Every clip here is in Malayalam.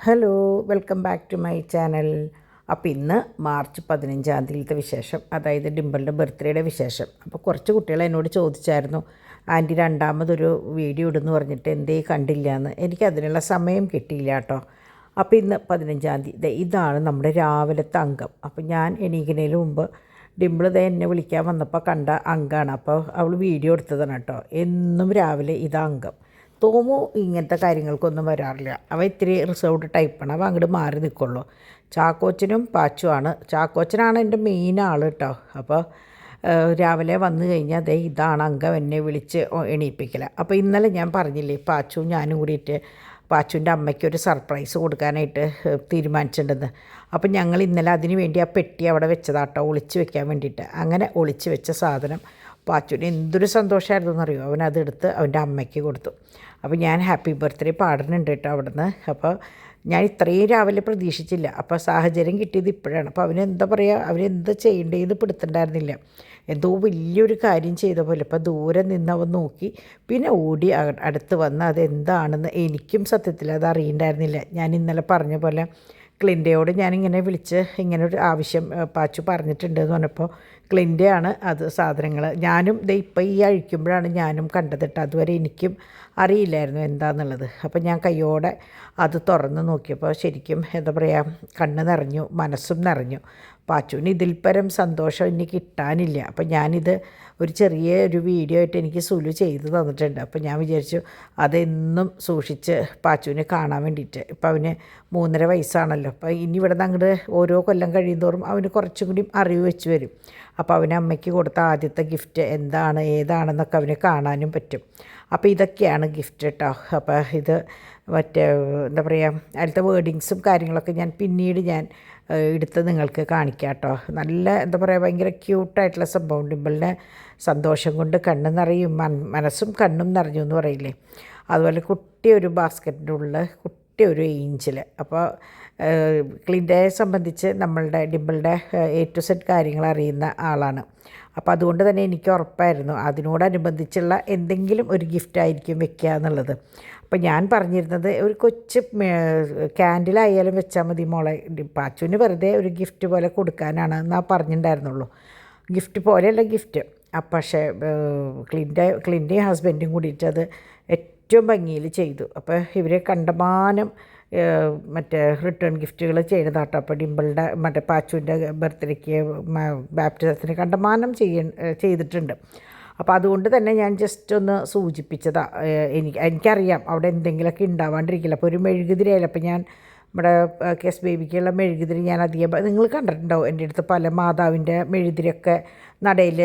Hello, welcome back to my channel. അപ്പോൾ ഇന്ന് മാർച്ച് 15-ാം തീയതിയിലത്തെ വിശേഷം, അതായത് ഡിംപിളിൻ്റെ ബർത്ത്ഡേയുടെ വിശേഷം. അപ്പോൾ കുറച്ച് കുട്ടികൾ എന്നോട് ചോദിച്ചായിരുന്നു, ആൻറ്റി രണ്ടാമതൊരു വീഡിയോ ഇടുന്നു പറഞ്ഞിട്ട് എന്തേ കണ്ടില്ല എന്ന്. എനിക്കതിനുള്ള സമയം കിട്ടിയില്ല കേട്ടോ. അപ്പോൾ ഇന്ന് 15-ാം തീയതി ഇതാണ് നമ്മുടെ രാവിലത്തെ അംഗം. അപ്പോൾ ഞാൻ എണീക്കുന്നതിന് മുമ്പ് ഡിംപിൾ എന്നെ വിളിക്കാൻ വന്നപ്പോൾ കണ്ട അംഗമാണ്. അപ്പോൾ അവൾ വീഡിയോ എടുത്തതാണ് കേട്ടോ. എന്നും രാവിലെ ഇതാ അംഗം. തോമു ഇങ്ങനത്തെ കാര്യങ്ങൾക്കൊന്നും വരാറില്ല. അവ ഇത്തിരി റിസർവ്ഡ് ടൈപ്പാണ്. അവ അങ്ങോട്ട് മാറി നിൽക്കുള്ളൂ. ചാക്കോച്ചനും പാച്ചുമാണ്. ചാക്കോച്ചനാണ് എൻ്റെ മെയിൻ ആൾ കേട്ടോ. അപ്പോൾ രാവിലെ വന്നു കഴിഞ്ഞാൽ ഇതാണ് അംഗം എന്നെ വിളിച്ച് എണീപ്പിക്കല. അപ്പോൾ ഇന്നലെ ഞാൻ പറഞ്ഞില്ലേ, പാച്ചുവും ഞാനും കൂടിയിട്ട് പാച്ചുവിൻ്റെ അമ്മയ്ക്ക് ഒരു സർപ്രൈസ് കൊടുക്കാനായിട്ട് തീരുമാനിച്ചിട്ടുണ്ടെന്ന്. അപ്പം ഞങ്ങൾ ഇന്നലെ അതിന് വേണ്ടി ആ പെട്ടി അവിടെ വെച്ചതാട്ടോ, ഒളിച്ച് വെക്കാൻ വേണ്ടിയിട്ട്. അങ്ങനെ ഒളിച്ച് വെച്ച സാധനം പാച്ചുവിന് എന്തൊരു സന്തോഷമായിരുന്നു എന്നറിയോ. അവനതെടുത്ത് അവൻ്റെ അമ്മയ്ക്ക് കൊടുത്തു. അപ്പോൾ ഞാൻ ഹാപ്പി ബർത്ത്ഡേ പാടുന്നുണ്ട് കേട്ടോ അവിടെ നിന്ന്. അപ്പോൾ ഞാൻ ഇത്രയും രാവിലെ പ്രതീക്ഷിച്ചില്ല. അപ്പോൾ സാഹചര്യം കിട്ടിയത് ഇപ്പോഴാണ്. അപ്പോൾ അവനെന്താ പറയുക, അവനെന്താ ചെയ്യേണ്ടതെന്ന് പിടുത്തുണ്ടായിരുന്നില്ല. എന്തോ വലിയൊരു കാര്യം ചെയ്ത പോലെ. അപ്പോൾ ദൂരെ നിന്ന് അവൻ നോക്കി, പിന്നെ ഓടി അടുത്ത് വന്ന് അതെന്താണെന്ന് എനിക്കും സത്യത്തിൽ അത് അറിയണ്ടായിരുന്നില്ല. ഞാൻ ഇന്നലെ പറഞ്ഞ പോലെ ക്ലിൻ്റെയോട് ഞാനിങ്ങനെ വിളിച്ച് ഇങ്ങനൊരു ആവശ്യം പാച്ചു പറഞ്ഞിട്ടുണ്ടെന്ന് പറഞ്ഞപ്പോൾ ക്ലിൻ്റെയാണ് അത് സാധനങ്ങൾ. ഞാനും ഇപ്പോൾ ഈ അഴിക്കുമ്പോഴാണ് ഞാനും കണ്ടത് കേട്ടോ. അതുവരെ എനിക്കും അറിയില്ലായിരുന്നു എന്താണെന്നുള്ളത്. അപ്പോൾ ഞാൻ കയ്യോടെ അത് തുറന്ന് നോക്കിയപ്പോൾ ശരിക്കും എന്താ പറയുക, കണ്ണ് നിറഞ്ഞു, മനസ്സും നിറഞ്ഞു. പാച്ചുവിന് ഇതിൽ പരം സന്തോഷം ഇനി കിട്ടാനില്ല. അപ്പോൾ ഞാനിത് ഒരു ചെറിയ ഒരു വീഡിയോ ആയിട്ട് എനിക്ക് സുലു ചെയ്ത് തന്നിട്ടുണ്ട്. അപ്പോൾ ഞാൻ വിചാരിച്ചു അതെന്നും സൂക്ഷിച്ച് പാച്ചുവിനെ കാണാൻ വേണ്ടിയിട്ട്. ഇപ്പോൾ അവന് 3.5 വയസ്സാണല്ലോ. അപ്പോൾ ഇനി ഇവിടെ നിന്ന് അങ്ങോട്ട് ഓരോ കൊല്ലം കഴിയുന്തോറും അവന് കുറച്ചും കൂടി അറിവ് വെച്ച് വരും. അപ്പോൾ അവന് അമ്മയ്ക്ക് കൊടുത്ത ആദ്യത്തെ ഗിഫ്റ്റ് എന്താണ് ഏതാണെന്നൊക്കെ അവന് കാണാനും പറ്റും. അപ്പോൾ ഇതൊക്കെയാണ് ഗിഫ്റ്റ് കേട്ടോ. അപ്പോൾ ഇത് മറ്റേ എന്താ പറയുക, അതിലത്തെ വേർഡിങ്സും കാര്യങ്ങളൊക്കെ ഞാൻ പിന്നീട് എടുത്ത് നിങ്ങൾക്ക് കാണിക്കാം കേട്ടോ. നല്ല എന്താ പറയുക, ഭയങ്കര ക്യൂട്ടായിട്ടുള്ള സംഭവം. ഡിംപിളിൻ്റെ സന്തോഷം കൊണ്ട് കണ്ണ് നിറയും, മനസ്സും കണ്ണും നിറഞ്ഞു എന്ന് പറയില്ലേ. അതുപോലെ കുട്ടി ഒരു ബാസ്ക്കറ്റിൻ്റെ ഉള്ളിൽ കുട്ടി ഒരു ഏഞ്ചൽ. അപ്പോൾ ക്ലിൻ്റയെ സംബന്ധിച്ച് നമ്മളുടെ ഡിംപിളിൻ്റെ A to Z കാര്യങ്ങൾ അറിയുന്ന ആളാണ്. അപ്പോൾ അതുകൊണ്ട് തന്നെ എനിക്ക് ഉറപ്പായിരുന്നു അതിനോടനുബന്ധിച്ചുള്ള എന്തെങ്കിലും ഒരു ഗിഫ്റ്റായിരിക്കും വെക്കുക എന്നുള്ളത്. അപ്പോൾ ഞാൻ പറഞ്ഞിരുന്നത് ഒരു കൊച്ചു ക്യാൻഡിലായാലും വെച്ചാൽ മതി മോളെ, പാച്ചുവിന് വെറുതെ ഒരു ഗിഫ്റ്റ് പോലെ കൊടുക്കാനാണ് എന്നാ പറഞ്ഞിട്ടുണ്ടായിരുന്നുള്ളൂ. ഗിഫ്റ്റ് പോലെയല്ല ഗിഫ്റ്റ്. പക്ഷേ ക്ലിൻ്റെയും ഹസ്ബൻഡും കൂടിയിട്ട് അത് ഏറ്റവും ഭംഗിയിൽ ചെയ്തു. അപ്പോൾ ഇവരെ കണ്ടമാനം മറ്റേ റിട്ടേൺ ഗിഫ്റ്റുകൾ ചെയ്തതാട്ടോ. അപ്പോൾ ഡിംപിളിൻ്റെ മറ്റേ പാച്ചുവിൻ്റെ ബർത്ത്ഡേക്ക് ബാപ്റ്റിസത്തിന് കണ്ടമാനം ചെയ്തിട്ടുണ്ട്. അപ്പോൾ അതുകൊണ്ട് തന്നെ ഞാൻ ജസ്റ്റ് ഒന്ന് സൂചിപ്പിച്ചതാണ്. എനിക്കറിയാം അവിടെ എന്തെങ്കിലുമൊക്കെ ഉണ്ടാവാണ്ടിരിക്കില്ല. അപ്പോൾ ഒരു മെഴുകുതിരിയായാലും, അപ്പോൾ ഞാൻ നമ്മുടെ കേസ് ബേബിക്കുള്ള മെഴുകുതിരി ഞാൻ അധികം നിങ്ങൾ കണ്ടിട്ടുണ്ടാവും. എൻ്റെ അടുത്ത് പല മാതാവിൻ്റെ മെഴുകുതിരിയൊക്കെ നടയിൽ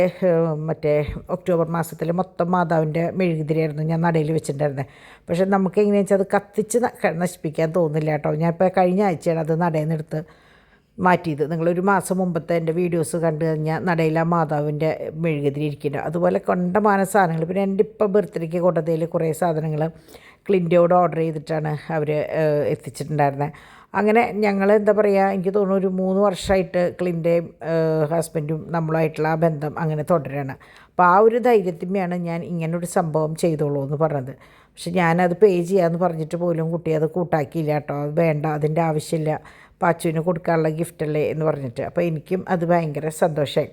മറ്റേ ഒക്ടോബർ മാസത്തിൽ മൊത്തം മാതാവിൻ്റെ മെഴുകുതിരിയായിരുന്നു ഞാൻ നടയിൽ വെച്ചിട്ടുണ്ടായിരുന്നത്. പക്ഷേ നമുക്ക് എങ്ങനെയാണെന്ന് വെച്ചാൽ അത് കത്തിച്ച് നശിപ്പിക്കാൻ തോന്നില്ല കേട്ടോ. ഞാനിപ്പോൾ കഴിഞ്ഞ ആഴ്ചയാണ് അത് നടയിൽ നിന്ന് എടുത്ത് മാറ്റിയത്. നിങ്ങളൊരു മാസം മുമ്പത്തെ എൻ്റെ വീഡിയോസ് കണ്ടു കഴിഞ്ഞാൽ നടയിൽ ആ മാതാവിൻ്റെ മെഴുകുതിരി ഇരിക്കുന്നുണ്ട്. അതുപോലെ കണ്ടമാന സാധനങ്ങൾ. പിന്നെ എൻ്റെ ഇപ്പോൾ ബർത്ത്ഡേക്ക് കൊണ്ടതിൽ കുറേ സാധനങ്ങൾ ക്ലിൻ്റെയോട് ഓർഡർ ചെയ്തിട്ടാണ് അവർ എത്തിച്ചിട്ടുണ്ടായിരുന്നത്. അങ്ങനെ ഞങ്ങൾ എന്താ പറയുക, എനിക്ക് തോന്നുന്നു ഒരു 3 വർഷമായിട്ട് ക്ലിൻ്റെയും ഹസ്ബൻഡും നമ്മളുമായിട്ടുള്ള ആ ബന്ധം അങ്ങനെ തുടരുകയാണ്. അപ്പോൾ ആ ഒരു ധൈര്യത്തിൻ്റെയാണ് ഞാൻ ഇങ്ങനൊരു സംഭവം ചെയ്തോളൂ എന്ന് പറഞ്ഞത്. പക്ഷെ ഞാനത് പേ ചെയ്യാമെന്ന് പറഞ്ഞിട്ട് പോലും കുട്ടി അത് കൂട്ടാക്കിയില്ല കേട്ടോ. അത് വേണ്ട, അതിൻ്റെ ആവശ്യമില്ല, പാച്ചുവിന് കൊടുക്കാനുള്ള ഗിഫ്റ്റല്ലേ എന്ന് പറഞ്ഞിട്ട്. അപ്പോൾ എനിക്കും അത് ഭയങ്കര സന്തോഷമായി.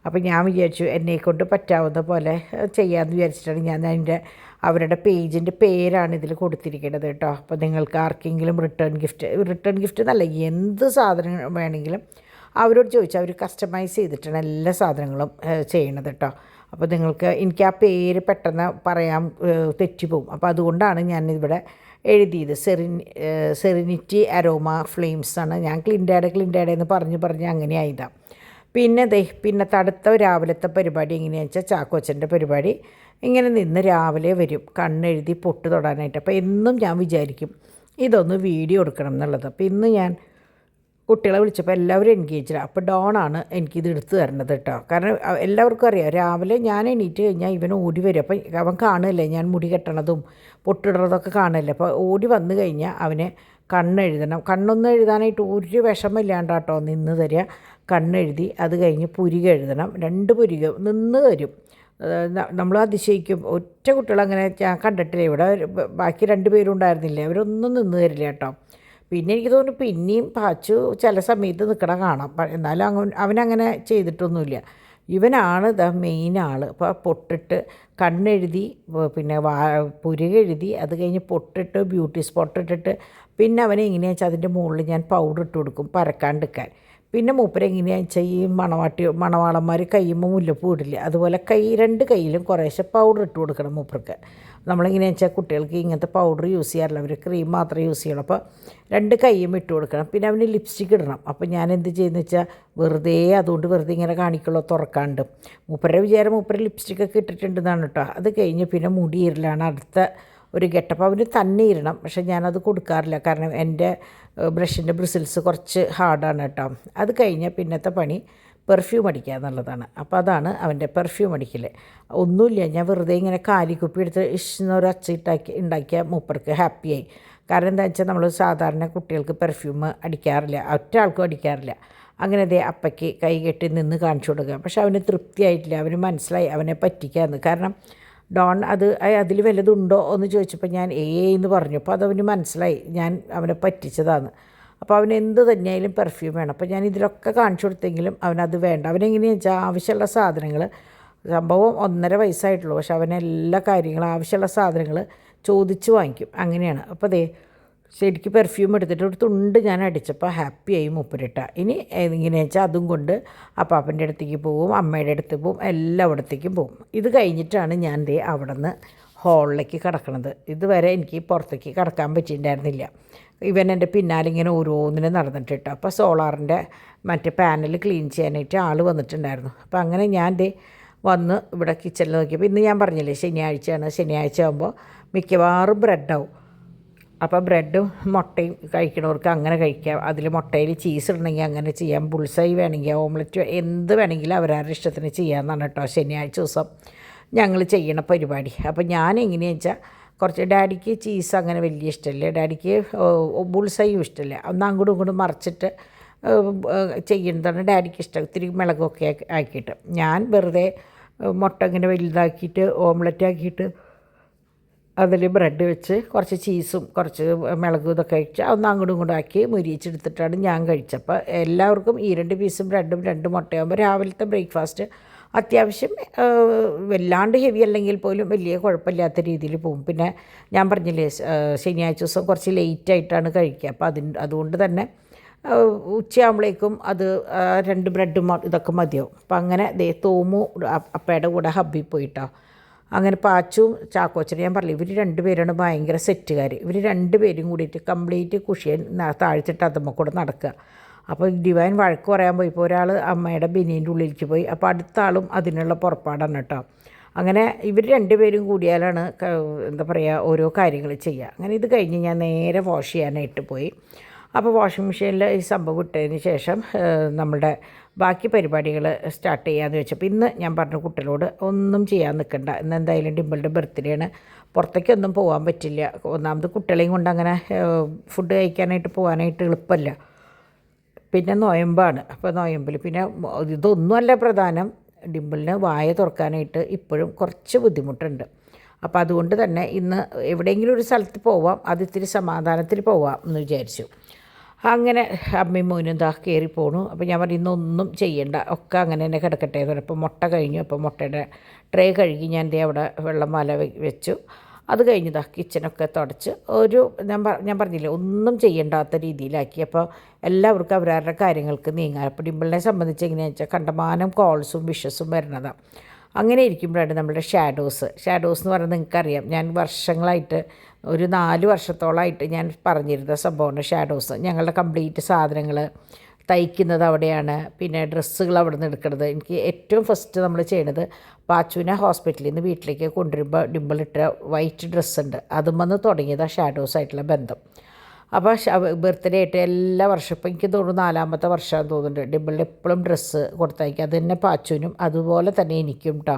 അപ്പോൾ ഞാൻ വിചാരിച്ചു എന്നെക്കൊണ്ട് പറ്റാവുന്ന പോലെ ചെയ്യാമെന്ന് വിചാരിച്ചിട്ടാണ് അവരുടെ പേജിൻ്റെ പേരാണ് ഇതിൽ കൊടുത്തിരിക്കുന്നത് കേട്ടോ. അപ്പോൾ നിങ്ങൾക്ക് ആർക്കെങ്കിലും റിട്ടേൺ ഗിഫ്റ്റ് എന്നല്ല, എന്ത് സാധനം വേണമെങ്കിലും അവരോട് ചോദിച്ചാൽ അവർ കസ്റ്റമൈസ് ചെയ്തിട്ടാണ് എല്ലാ സാധനങ്ങളും ചെയ്യണത് കേട്ടോ. അപ്പോൾ എനിക്ക് ആ പേര് പെട്ടെന്ന് പറയാൻ തെറ്റിപ്പോവും. അപ്പോൾ അതുകൊണ്ടാണ് ഞാനിവിടെ എഴുതിയത്. സെറിനിറ്റി അരോമ ഫ്ലെയിംസ് ആണ്. ഞാൻ ക്ലിൻ്റയുടെ എന്ന് പറഞ്ഞ് അങ്ങനെ ആയതാണ്. പിന്നെ അടുത്ത രാവിലത്തെ പരിപാടി എങ്ങനെയാണെന്ന് വെച്ചാൽ ചാക്കോച്ചൻ്റെ പരിപാടി ഇങ്ങനെ നിന്ന് രാവിലെ വരും കണ്ണെഴുതി പൊട്ട് തൊടാനായിട്ട്. അപ്പോൾ എന്നും ഞാൻ വിചാരിക്കും ഇതൊന്ന് വീഡിയോ എടുക്കണം എന്നുള്ളത്. അപ്പോൾ ഇന്ന് ഞാൻ കുട്ടികളെ വിളിച്ചപ്പോൾ എല്ലാവരും എൻഗേജ്ഡാണ്. അപ്പോൾ ഡോണാണ് എനിക്കിത് എടുത്തു തരുന്നത് കേട്ടോ. കാരണം എല്ലാവർക്കും അറിയാം രാവിലെ ഞാൻ എണീറ്റ് കഴിഞ്ഞാൽ ഇവൻ ഓടി വരും. അപ്പോൾ അവൻ കാണുമല്ലേ ഞാൻ മുടി കെട്ടണതും പൊട്ടിടുന്നതൊക്കെ കാണുമല്ലേ. അപ്പോൾ ഓടി വന്നു കഴിഞ്ഞാൽ അവന് കണ്ണെഴുതണം. കണ്ണൊന്നും എഴുതാനായിട്ട് ഒരു വിഷമമില്ലാണ്ടാട്ടോ നിന്ന് തരിക. കണ്ണെഴുതി അത് കഴിഞ്ഞ് പുരിക എഴുതണം. 2 പുരിക നിന്ന് തരും. നമ്മൾ അതിശയിക്കും. കുട്ടികളങ്ങനെ ഞാൻ കണ്ടിട്ടില്ല. ഇവിടെ ബാക്കി 2 പേരും ഉണ്ടായിരുന്നില്ലേ, അവരൊന്നും നിന്ന് തരില്ല കേട്ടോ. പിന്നെ എനിക്ക് തോന്നുന്നു പിന്നെയും പാച്ചു ചില സമയത്ത് നിൽക്കണ കാണാം. എന്നാലും അവനങ്ങനെ ചെയ്തിട്ടൊന്നുമില്ല. ഇവനാണ് മെയിൻ ആൾ. അപ്പോൾ പൊട്ടിട്ട് കണ്ണെഴുതി, പിന്നെ പുരുകെഴുതി, അത് കഴിഞ്ഞ് പൊട്ടിട്ട് ബ്യൂട്ടി സ്പോട്ട് ഇട്ടിട്ട്, പിന്നെ അവനെ എങ്ങനെയാണെന്ന് വെച്ചാൽ അതിൻ്റെ മുകളിൽ ഞാൻ പൗഡർ ഇട്ട് കൊടുക്കും പരക്കാണ്ടിരിക്കാൻ. പിന്നെ മൂപ്പര് എങ്ങനെയാണെന്ന് വെച്ചാൽ ഈ മണവാളന്മാർ കയ്യുമ്പോൾ മുല്ലപ്പൂ ഇടില്ല, അതുപോലെ രണ്ട് കൈയിലും കുറേശ്ശെ പൗഡർ ഇട്ട് കൊടുക്കണം മൂപ്പർക്ക്. നമ്മളിങ്ങനെയാണെന്ന് വെച്ചാൽ കുട്ടികൾക്ക് ഇങ്ങനത്തെ പൗഡർ യൂസ് ചെയ്യാറില്ല, അവർ ക്രീം മാത്രമേ യൂസ് ചെയ്യണം. അപ്പോൾ രണ്ട് കൈയും ഇട്ട് കൊടുക്കണം. പിന്നെ അവന് ലിപ്സ്റ്റിക്ക് ഇടണം. അപ്പോൾ ഞാൻ എന്ത് ചെയ്യുന്നത് വെച്ചാൽ അതുകൊണ്ട് വെറുതെ ഇങ്ങനെ കാണിക്കുള്ളൂ തുറക്കാണ്ട്. മൂപ്പരുടെ വിചാരം മൂപ്പര് ലിപ്സ്റ്റിക്കൊക്കെ ഇട്ടിട്ടുണ്ടെന്നാണ് കേട്ടോ. അത് കഴിഞ്ഞ് പിന്നെ മുടിയിരലാണ് അടുത്ത ഒരു ഗെറ്റപ്പ്. അവന് തന്നെ ഇരണം, പക്ഷേ ഞാനത് കൊടുക്കാറില്ല, കാരണം എൻ്റെ ബ്രഷിൻ്റെ ബ്രിസിൽസ് കുറച്ച് ഹാർഡാണ് കേട്ടോ. അത് കഴിഞ്ഞാൽ പിന്നത്തെ പണി പെർഫ്യൂം അടിക്കുക എന്നുള്ളതാണ്. അപ്പോൾ അതാണ് അവൻ്റെ പെർഫ്യൂം അടിക്കൽ. ഒന്നുമില്ല, ഞാൻ വെറുതെ ഇങ്ങനെ കാലിക്കുപ്പി എടുത്ത് ഇഷ്ടൊരു ഉണ്ടാക്കിയ മൂപ്പർക്ക് ഹാപ്പിയായി. കാരണം എന്താ വെച്ചാൽ നമ്മൾ സാധാരണ കുട്ടികൾക്ക് പെർഫ്യൂം അടിക്കാറില്ല, ഒറ്റ ആൾക്കും അടിക്കാറില്ല. അങ്ങനെ അപ്പയ്ക്ക് കൈ കെട്ടി നിന്ന് കാണിച്ചു കൊടുക്കുക. പക്ഷെ അവന് തൃപ്തിയായിട്ടില്ല, അവന് മനസ്സിലായി അവനെ പറ്റിക്കാമെന്ന്. കാരണം ഡോൺ അതിൽ വല്ലതുണ്ടോ എന്ന് ചോദിച്ചപ്പോൾ ഞാൻ എന്ന് പറഞ്ഞു. അപ്പോൾ അതവന് മനസ്സിലായി ഞാൻ അവനെ പറ്റിച്ചതാണ്. അപ്പോൾ അവന് എന്ത് തന്നെയായാലും പെർഫ്യൂം വേണം. അപ്പോൾ ഞാൻ ഇതിലൊക്കെ കാണിച്ചു കൊടുത്തെങ്കിലും അവനത് വേണ്ട. അവനെങ്ങനെയാണെന്ന് വെച്ചാൽ ആവശ്യമുള്ള സാധനങ്ങൾ, സംഭവം 1.5 വയസ്സായിട്ടുള്ളൂ, പക്ഷെ അവനെല്ലാ കാര്യങ്ങളും ആവശ്യമുള്ള സാധനങ്ങൾ ചോദിച്ച് വാങ്ങിക്കും. അങ്ങനെയാണ്. അപ്പോൾ ശരിക്കും പെർഫ്യൂം എടുത്തിട്ട് ഒരു തുണ്ട് ഞാൻ അടിച്ചപ്പോൾ ഹാപ്പിയായി മൂപ്പരിട്ട. ഇനി എങ്ങനെയാണെന്ന് വെച്ചാൽ അതും കൊണ്ട് അപ്പാപ്പൻ്റെ അടുത്തേക്ക് പോവും, അമ്മയുടെ അടുത്ത് പോവും, എല്ലായിടത്തേക്കും പോവും. ഇത് കഴിഞ്ഞിട്ടാണ് ഞാൻ അവിടെ നിന്ന് ഹാളിലേക്ക് കിടക്കണത്. ഇതുവരെ എനിക്ക് പുറത്തേക്ക് കിടക്കാൻ പറ്റിയിട്ടുണ്ടായിരുന്നില്ല. ഇവൻ എൻ്റെ പിന്നാലെ ഇങ്ങനെ ഓരോന്നിനും നടന്നിട്ടിട്ട്. അപ്പോൾ സോളാറിൻ്റെ മറ്റേ പാനൽ ക്ലീൻ ചെയ്യാനായിട്ട് ആൾ വന്നിട്ടുണ്ടായിരുന്നു. അപ്പോൾ അങ്ങനെ ഞാൻ വന്ന് ഇവിടെ കിച്ചണിൽ നോക്കിയപ്പോൾ ഇന്ന് ഞാൻ പറഞ്ഞില്ലേ ശനിയാഴ്ചയാണ്. ശനിയാഴ്ച ആകുമ്പോൾ മിക്കവാറും ബ്രെഡാവും. അപ്പോൾ ബ്രെഡും മുട്ടയും കഴിക്കണവർക്ക് അങ്ങനെ കഴിക്കാം. അതിൽ മുട്ടയിൽ ചീസ് ഇടണമെങ്കിൽ അങ്ങനെ ചെയ്യാം, ബുൾസൈ വേണമെങ്കിൽ ഓംലെറ്റ് എന്ത് വേണമെങ്കിലും അവരവരുടെ ഇഷ്ടത്തിന് ചെയ്യാമെന്നാണ് കേട്ടോ ശനിയാഴ്ച ദിവസം ഞങ്ങൾ ചെയ്യണ പരിപാടി. അപ്പോൾ ഞാൻ എങ്ങനെയാണെന്ന് വെച്ചാൽ കുറച്ച് ഡാഡിക്ക് ചീസ് അങ്ങനെ വലിയ ഇഷ്ടമില്ല, ഡാഡിക്ക് ബുൾസൈയും ഇഷ്ടമില്ല. ഒന്ന് അങ്ങോട്ടും ഇങ്ങോട്ടും മറിച്ചിട്ട് ചെയ്യുന്നതാണ് ഡാഡിക്ക് ഇഷ്ടം, ഇത്തിരി മിളകൊക്കെ ആക്കിയിട്ട്. ഞാൻ വെറുതെ മുട്ട ഇങ്ങനെ വലുതാക്കിയിട്ട് ഓംലെറ്റ് ആക്കിയിട്ട് അതിൽ ബ്രെഡ് വെച്ച് കുറച്ച് ചീസും കുറച്ച് മിളകും ഇതൊക്കെ കഴിച്ച് ഒന്ന് അങ്ങോട്ടും ഇങ്ങോട്ടും ആക്കി മുരിയിച്ചെടുത്തിട്ടാണ് ഞാൻ കഴിച്ചപ്പോൾ എല്ലാവർക്കും ഈ 2 പീസും ബ്രെഡും 2 മുട്ടയാകുമ്പോൾ രാവിലത്തെ ബ്രേക്ക്ഫാസ്റ്റ് അത്യാവശ്യം വല്ലാണ്ട് ഹെവി അല്ലെങ്കിൽ പോലും വലിയ കുഴപ്പമില്ലാത്ത രീതിയിൽ പോകും. പിന്നെ ഞാൻ പറഞ്ഞില്ലേ ശനിയാഴ്ച ദിവസം കുറച്ച് ലേറ്റായിട്ടാണ് കഴിക്കുക. അപ്പോൾ അതുകൊണ്ട് തന്നെ ഉച്ചയാകുമ്പോഴേക്കും അത് 2 ബ്രെഡും ഇതൊക്കെ മതിയാവും. അപ്പം അങ്ങനെ തോമു അപ്പയുടെ കൂടെ ഹബ്ബിൽ പോയിട്ടോ. അങ്ങനെ പാച്ചും ചാക്കോച്ചനും ഞാൻ പറഞ്ഞു ഇവർ 2 പേരാണ് ഭയങ്കര സെറ്റുകാർ. ഇവർ 2 പേരും കൂടിയിട്ട് കംപ്ലീറ്റ് കുഷിയൻ താഴ്ത്തിട്ട് അതുമ്മ കൂടെ നടക്കുക. അപ്പോൾ ഡിവൈൻ വഴക്ക് പറയാൻ പോയിപ്പോൾ ഒരാൾ അമ്മയുടെ ബനിയൻ്റെ ഉള്ളിലേക്ക് പോയി. അപ്പോൾ അടുത്ത ആളും അതിനുള്ള പുറപ്പാടാണ് കേട്ടോ. അങ്ങനെ ഇവർ 2 പേരും കൂടിയാലാണ് എന്താ പറയുക ഓരോ കാര്യങ്ങൾ ചെയ്യുക. അങ്ങനെ ഇത് കഴിഞ്ഞ് ഞാൻ നേരെ വാഷ് ചെയ്യാനായിട്ട് പോയി. അപ്പോൾ വാഷിംഗ് മെഷീനിൽ ഈ സംഭവം ഇട്ടതിന് ശേഷം നമ്മുടെ ബാക്കി പരിപാടികൾ സ്റ്റാർട്ട് ചെയ്യാമെന്ന് വെച്ചപ്പോൾ ഇന്ന് ഞാൻ പറഞ്ഞു കുട്ടികളോട് ഒന്നും ചെയ്യാൻ നിൽക്കണ്ട, ഇന്ന് എന്തായാലും ഡിമ്പിളുടെ ബർത്ത്ഡേ ആണ്, പുറത്തേക്കൊന്നും പോകാൻ പറ്റില്ല. ഒന്നാമത് കുട്ടികളെയും കൊണ്ട് അങ്ങനെ ഫുഡ് കഴിക്കാനായിട്ട് പോകാനായിട്ട് എളുപ്പമല്ല. പിന്നെ നൊയമ്പാണ്. അപ്പോൾ നൊയമ്പിൽ പിന്നെ ഇതൊന്നുമല്ല പ്രധാനം, ഡിമ്പിളിന് വായ തുറക്കാനായിട്ട് ഇപ്പോഴും കുറച്ച് ബുദ്ധിമുട്ടുണ്ട്. അപ്പോൾ അതുകൊണ്ട് തന്നെ ഇന്ന് എവിടെയെങ്കിലും ഒരു സ്ഥലത്ത് പോവാം, അത് ഇത്തിരി സമാധാനത്തിൽ പോവാം എന്ന് വിചാരിച്ചു. അങ്ങനെ അമ്മയും മോനും കയറി പോണു. അപ്പോൾ ഞാൻ പറഞ്ഞു ഇന്നൊന്നും ചെയ്യണ്ട, ഒക്കെ അങ്ങനെ തന്നെ കിടക്കട്ടെ എന്ന് പറഞ്ഞു. അപ്പോൾ മുട്ട കഴിഞ്ഞു. അപ്പോൾ മുട്ടയുടെ ട്രേ കഴുകി ഞാൻ അവിടെ വെള്ളം വെച്ചു. അത് കഴിഞ്ഞ് കിച്ചനൊക്കെ തുടച്ച് ഞാൻ പറഞ്ഞില്ലേ ഒന്നും ചെയ്യണ്ടാത്ത രീതിയിലാക്കി. അപ്പോൾ എല്ലാവർക്കും അവരവരുടെ കാര്യങ്ങൾക്ക് നീങ്ങാൻ. അപ്പോൾ ഡിമ്പിളിനെ സംബന്ധിച്ച് എങ്ങനെയാണെന്ന് വെച്ചാൽ കണ്ടമാനം കോൾസും വിഷസും വരുന്നതാണ്. അങ്ങനെ ഇരിക്കുമ്പോഴാണ് നമ്മുടെ ഷാഡോസ് എന്ന് പറയുന്നത് നിങ്ങൾക്കറിയാം, ഞാൻ വർഷങ്ങളായിട്ട് ഒരു 4 വർഷത്തോളമായിട്ട് ഞാൻ പറഞ്ഞിരുന്ന സംഭവമാണ് ഷാഡോസ്. ഞങ്ങളുടെ കംപ്ലീറ്റ് സാധനങ്ങൾ തയ്ക്കുന്നത് അവിടെയാണ്, പിന്നെ ഡ്രസ്സുകൾ അവിടെ നിന്ന് എടുക്കുന്നത്. എനിക്ക് ഏറ്റവും ഫസ്റ്റ് നമ്മൾ ചെയ്യണത് പാച്ചുവിനെ ഹോസ്പിറ്റലിൽ നിന്ന് വീട്ടിലേക്ക് കൊണ്ടുവരുമ്പോൾ ഡിമ്പിളിട്ട വൈറ്റ് ഡ്രസ്സുണ്ട്, അതും വന്ന് തുടങ്ങിയതാണ് ഷാഡോസായിട്ടുള്ള ബന്ധം. അപ്പോൾ ബർത്ത്ഡേ ആയിട്ട് എല്ലാ വർഷവും ഇപ്പോൾ എനിക്ക് തോന്നുന്നു 4ാമത്തെ വർഷമാണെന്ന് തോന്നുന്നുണ്ട് ഡിമ്പിളിന് എപ്പോഴും ഡ്രസ്സ് കൊടുത്തയക്കുക. അത് തന്നെ പാച്ചുവിനും അതുപോലെ തന്നെ എനിക്കും കേട്ടോ.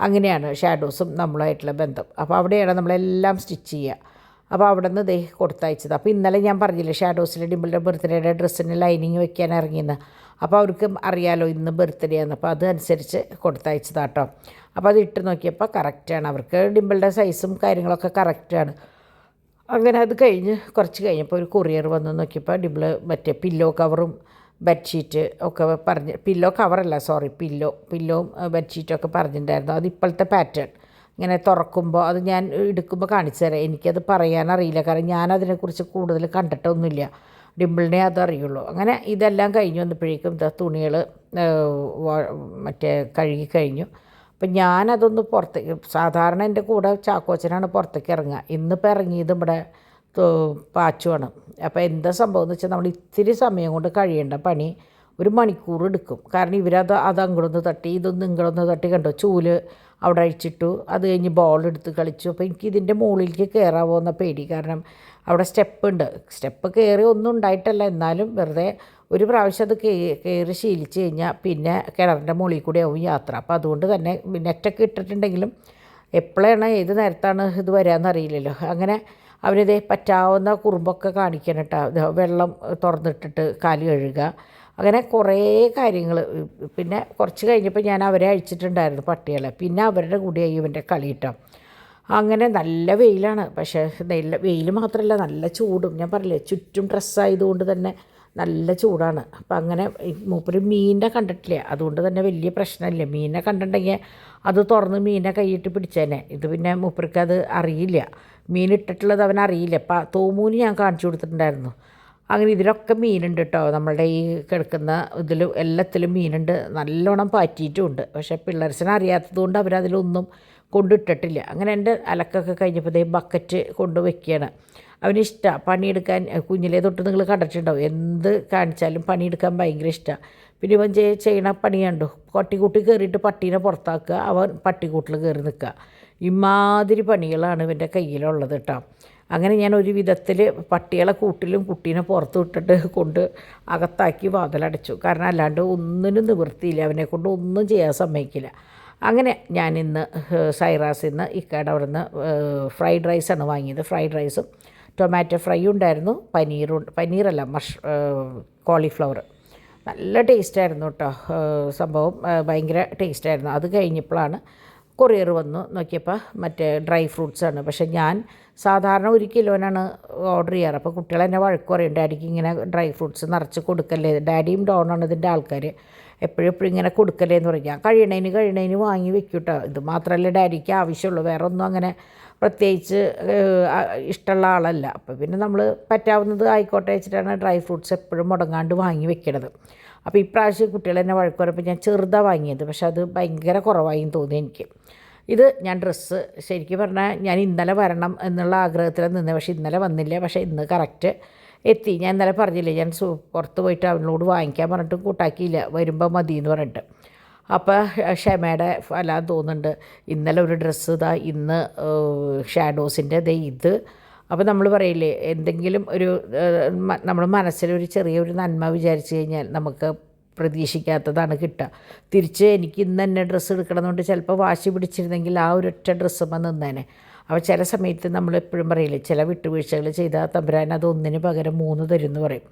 അങ്ങനെയാണ് ഷാഡോസും നമ്മളുമായിട്ടുള്ള ബന്ധം. അപ്പോൾ അവിടെയാണ് നമ്മളെല്ലാം സ്റ്റിച്ച് ചെയ്യുക. അപ്പോൾ അവിടെ നിന്ന് കൊടുത്തയച്ചത്. അപ്പോൾ ഇന്നലെ ഞാൻ പറഞ്ഞില്ലേ ഷാഡോസിലെ ഡിമ്പിളുടെ ബർത്ത്ഡേയുടെ ഡ്രസ്സിന് ലൈനിങ് വെക്കാൻ ഇറങ്ങിയെന്ന്. അപ്പോൾ അവർക്ക് അറിയാലോ ഇന്ന് ബർത്ത്ഡേ ആണ്, അപ്പോൾ അതനുസരിച്ച് കൊടുത്തയച്ചതാട്ടോ. അപ്പോൾ അത് ഇട്ട് നോക്കിയപ്പോൾ കറക്റ്റാണ്, അവർക്ക് ഡിമ്പിളുടെ സൈസും കാര്യങ്ങളൊക്കെ കറക്റ്റാണ്. അങ്ങനെ അത് കഴിഞ്ഞ് കുറച്ച് കഴിഞ്ഞപ്പോൾ ഒരു കൊറിയർ വന്ന് നോക്കിയപ്പോൾ ഡിംപിൾ മറ്റേ പില്ലോ കവറും ബെഡ്ഷീറ്റ് ഒക്കെ പില്ലോ കവറല്ല സോറി പില്ലോവും ബെഡ്ഷീറ്റൊക്കെ പറഞ്ഞിട്ടുണ്ടായിരുന്നു. അത് ഇപ്പോഴത്തെ പാറ്റേൺ ഇങ്ങനെ തുറക്കുമ്പോൾ അത് ഞാൻ എടുക്കുമ്പോൾ കാണിച്ചു തരാം. എനിക്കത് പറയാനറിയില്ല, കാരണം ഞാനതിനെക്കുറിച്ച് കൂടുതൽ കണ്ടിട്ടൊന്നുമില്ല. ഡിംപിളിനെ അതറിയുള്ളൂ. അങ്ങനെ ഇതെല്ലാം കഴിഞ്ഞ് വന്നപ്പോഴേക്കും തുണികൾ മറ്റേ കഴുകി കഴിഞ്ഞു. അപ്പം ഞാനതൊന്ന് പുറത്തേക്ക്, സാധാരണ എൻ്റെ കൂടെ ചാക്കോച്ചനാണ് പുറത്തേക്ക് ഇറങ്ങുക. ഇന്നിപ്പോൾ ഇറങ്ങിയത് ഇവിടെ പാച്ചുവാണ്. അപ്പോൾ എന്താ സംഭവം എന്ന് വെച്ചാൽ നമ്മൾ ഇത്തിരി സമയം കൊണ്ട് കഴിയേണ്ട പണി 1 മണിക്കൂർ എടുക്കും. കാരണം അത് അങ്ങോട്ടൊന്ന് തട്ടി ഇതൊന്ന് ഇങ്ങോട്ടൊന്ന് തട്ടി കണ്ടോ, ചൂല് അവിടെ അഴിച്ചിട്ടു. അത് കഴിഞ്ഞ് ബോൾ എടുത്ത് കളിച്ചു. അപ്പോൾ എനിക്ക് ഇതിൻ്റെ മുകളിലേക്ക് കയറാമോ എന്ന പേടി, കാരണം അവിടെ സ്റ്റെപ്പ് കയറി ഒന്നും ഉണ്ടായിട്ടല്ല, എന്നാലും വെറുതെ ഒരു പ്രാവശ്യം അത് കയറി ശീലിച്ച് കഴിഞ്ഞാൽ പിന്നെ കിണറിൻ്റെ മുകളിൽ കൂടെ ആവും യാത്ര. അപ്പോൾ അതുകൊണ്ട് തന്നെ നെറ്റൊക്കെ ഇട്ടിട്ടുണ്ടെങ്കിലും എപ്പോഴാണ് ഏത് നേരത്താണ് ഇത് വരാമെന്നറിയില്ലല്ലോ. അങ്ങനെ അവരിതേ പറ്റാവുന്ന കുറുമ്പൊക്കെ കാണിക്കണം കേട്ടോ. വെള്ളം തുറന്നിട്ടിട്ട് കാല് കഴുകുക, അങ്ങനെ കുറേ കാര്യങ്ങൾ. പിന്നെ കുറച്ച് കഴിഞ്ഞപ്പോൾ ഞാൻ അവരെ അഴിച്ചിട്ടുണ്ടായിരുന്നു പട്ടികളെ. പിന്നെ അവരുടെ കൂടെയായി ഇവൻ്റെ കളി കിട്ടോ. അങ്ങനെ നല്ല വെയിലാണ്, പക്ഷേ വെയിൽ മാത്രമല്ല നല്ല ചൂടും. ഞാൻ പറയില്ലേ, ചുറ്റും ഡ്രസ്സായതുകൊണ്ട് തന്നെ നല്ല ചൂടാണ്. അപ്പം അങ്ങനെ മൂപ്പര് മീനിനെ കണ്ടിട്ടില്ല, അതുകൊണ്ട് തന്നെ വലിയ പ്രശ്നമില്ല. മീനിനെ കണ്ടിട്ടുണ്ടെങ്കിൽ അത് തുറന്ന് മീനിനെ കൈയിട്ട് പിടിച്ചേനെ. ഇത് പിന്നെ മൂപ്പർക്ക് അത് അറിയില്ല, മീനിട്ടിട്ടുള്ളത് അവനറിയില്ല. തോമൂന് ഞാൻ കാണിച്ചു കൊടുത്തിട്ടുണ്ടായിരുന്നു. അങ്ങനെ ഇതിലൊക്കെ മീനുണ്ട് കേട്ടോ. നമ്മളുടെ ഈ കിടക്കുന്ന ഇതിൽ എല്ലാത്തിലും മീനുണ്ട്, നല്ലോണം പാറ്റിയിട്ടുമുണ്ട്. പക്ഷേ പിള്ളേർസിനെ അറിയാത്തത് കൊണ്ട് അവരതിലൊന്നും കൊണ്ടിട്ടിട്ടില്ല. അങ്ങനെ എൻ്റെ അലക്കൊക്കെ കഴിഞ്ഞപ്പോൾ ബക്കറ്റ് കൊണ്ട് വയ്ക്കുകയാണ്. അവനിഷ്ടമാണ് പണിയെടുക്കാൻ. കുഞ്ഞിലേ തൊട്ട് നിങ്ങൾ കണ്ടിട്ടുണ്ടാവും, എന്ത് കാണിച്ചാലും പണിയെടുക്കാൻ ഭയങ്കര ഇഷ്ടമാണ്. പിന്നെ ഇവൻ ചെയ്യണ പണി കണ്ടു, പട്ടിക്കൂട്ടിൽ കയറിയിട്ട് പട്ടീനെ പുറത്താക്കുക, അവൻ പട്ടിക്കൂട്ടിൽ കയറി നിൽക്കുക. ഇമാതിരി പണികളാണ് ഇവൻ്റെ കയ്യിലുള്ളത് കേട്ടോ. അങ്ങനെ ഞാൻ ഒരു വിധത്തിൽ പട്ടികളെ കൂട്ടിലും കുട്ടീനെ പുറത്ത് വിട്ടിട്ട് കൊണ്ട് അകത്താക്കി വാതിലടച്ചു. കാരണം അല്ലാണ്ട് ഒന്നിനും നിവൃത്തിയില്ല, അവനെ കൊണ്ട് ഒന്നും ചെയ്യാൻ സമ്മതിക്കില്ല. അങ്ങനെ ഞാൻ ഇന്ന് സൈറാസിൽ നിന്ന് ഇക്കയുടെ അവിടെ നിന്ന് ഫ്രൈഡ് റൈസാണ് വാങ്ങിയത്. ഫ്രൈഡ് റൈസും ടൊമാറ്റോ ഫ്രൈ ഉണ്ടായിരുന്നു, പനീറല്ല കോളിഫ്ലവർ. നല്ല ടേസ്റ്റായിരുന്നു കേട്ടോ സംഭവം, ഭയങ്കര ടേസ്റ്റായിരുന്നു. അത് കഴിഞ്ഞപ്പോഴാണ് കൊറിയർ വന്നു നോക്കിയപ്പോൾ മറ്റേ ഡ്രൈ ഫ്രൂട്ട്സാണ്. പക്ഷേ ഞാൻ സാധാരണ 1 കിലോനാണ് ഓർഡർ ചെയ്യാറ്. അപ്പോൾ കുട്ടികൾ എന്നെ വഴക്ക് പറയും, ഡാഡിക്ക് ഇങ്ങനെ ഡ്രൈ ഫ്രൂട്ട്സ് നിറച്ച് കൊടുക്കല്ലേ, ഡാഡിയും ഡോണാണ് ഇതിൻ്റെ ആൾക്കാർ, എപ്പോഴും ഇങ്ങനെ കൊടുക്കല്ലേ എന്ന് പറയും. ഞാൻ കഴിയണേന് വാങ്ങി വെക്കും കേട്ടോ. ഇത് മാത്രമല്ലേ ഡാഡിക്ക് ആവശ്യമുള്ളൂ, വേറെ ഒന്നും അങ്ങനെ പ്രത്യേകിച്ച് ഇഷ്ടമുള്ള ആളല്ല. അപ്പോൾ പിന്നെ നമ്മൾ പറ്റാവുന്നത് ആയിക്കോട്ടെ വെച്ചിട്ടാണ് ഡ്രൈ ഫ്രൂട്ട്സ് എപ്പോഴും മുടങ്ങാണ്ട് വാങ്ങി വെക്കണത്. അപ്പോൾ ഇപ്രാവശ്യം കുട്ടികൾ എന്നെ വഴക്ക് പറയുമ്പോൾ ഞാൻ ചെറുതാണ് വാങ്ങിയത്, പക്ഷെ അത് ഭയങ്കര കുറവായി തോന്നി എനിക്ക്. ഇത് ഞാൻ ഡ്രസ്സ് ശരിക്കും പറഞ്ഞാൽ ഞാൻ ഇന്നലെ വരണം എന്നുള്ള ആഗ്രഹത്തിൽ നിന്ന്, പക്ഷേ ഇന്നലെ വന്നില്ല. പക്ഷേ ഇന്ന് കറക്റ്റ് എത്തി. ഞാൻ ഇന്നലെ പറഞ്ഞില്ലേ, ഞാൻ പുറത്ത് പോയിട്ട് അവനോട് വാങ്ങിക്കാൻ പറഞ്ഞിട്ട് കൂട്ടാക്കിയില്ല, വരുമ്പോൾ മതി എന്ന് പറഞ്ഞിട്ട്. അപ്പോൾ ക്ഷമയുടെ ഫലം തോന്നുന്നുണ്ട്. ഇന്നലെ ഒരു ഡ്രസ്സ് ഇതാ, ഇന്ന് ഷാഡോസിൻ്റെ ഇത്. അപ്പോൾ നമ്മൾ പറയില്ലേ, എന്തെങ്കിലും ഒരു നമ്മുടെ മനസ്സിലൊരു ചെറിയൊരു നന്മ വിചാരിച്ചു കഴിഞ്ഞാൽ നമുക്ക് പ്രതീക്ഷിക്കാത്തതാണ് കിട്ടുക. തിരിച്ച് എനിക്ക് ഇന്ന് തന്നെ ഡ്രസ്സ് എടുക്കണമെന്നുകൊണ്ട് ചിലപ്പോൾ വാശി പിടിച്ചിരുന്നെങ്കിൽ ആ ഒരൊറ്റ ഡ്രസ്സുമ്പോൾ നിന്നേനെ. അപ്പോൾ ചില സമയത്ത് നമ്മൾ എപ്പോഴും പറയില്ലേ, ചില വിട്ടുവീഴ്ചകൾ ചെയ്താൽ തമ്പുരാൻ അത് 1 പകരം 3 തരും എന്ന് പറയും.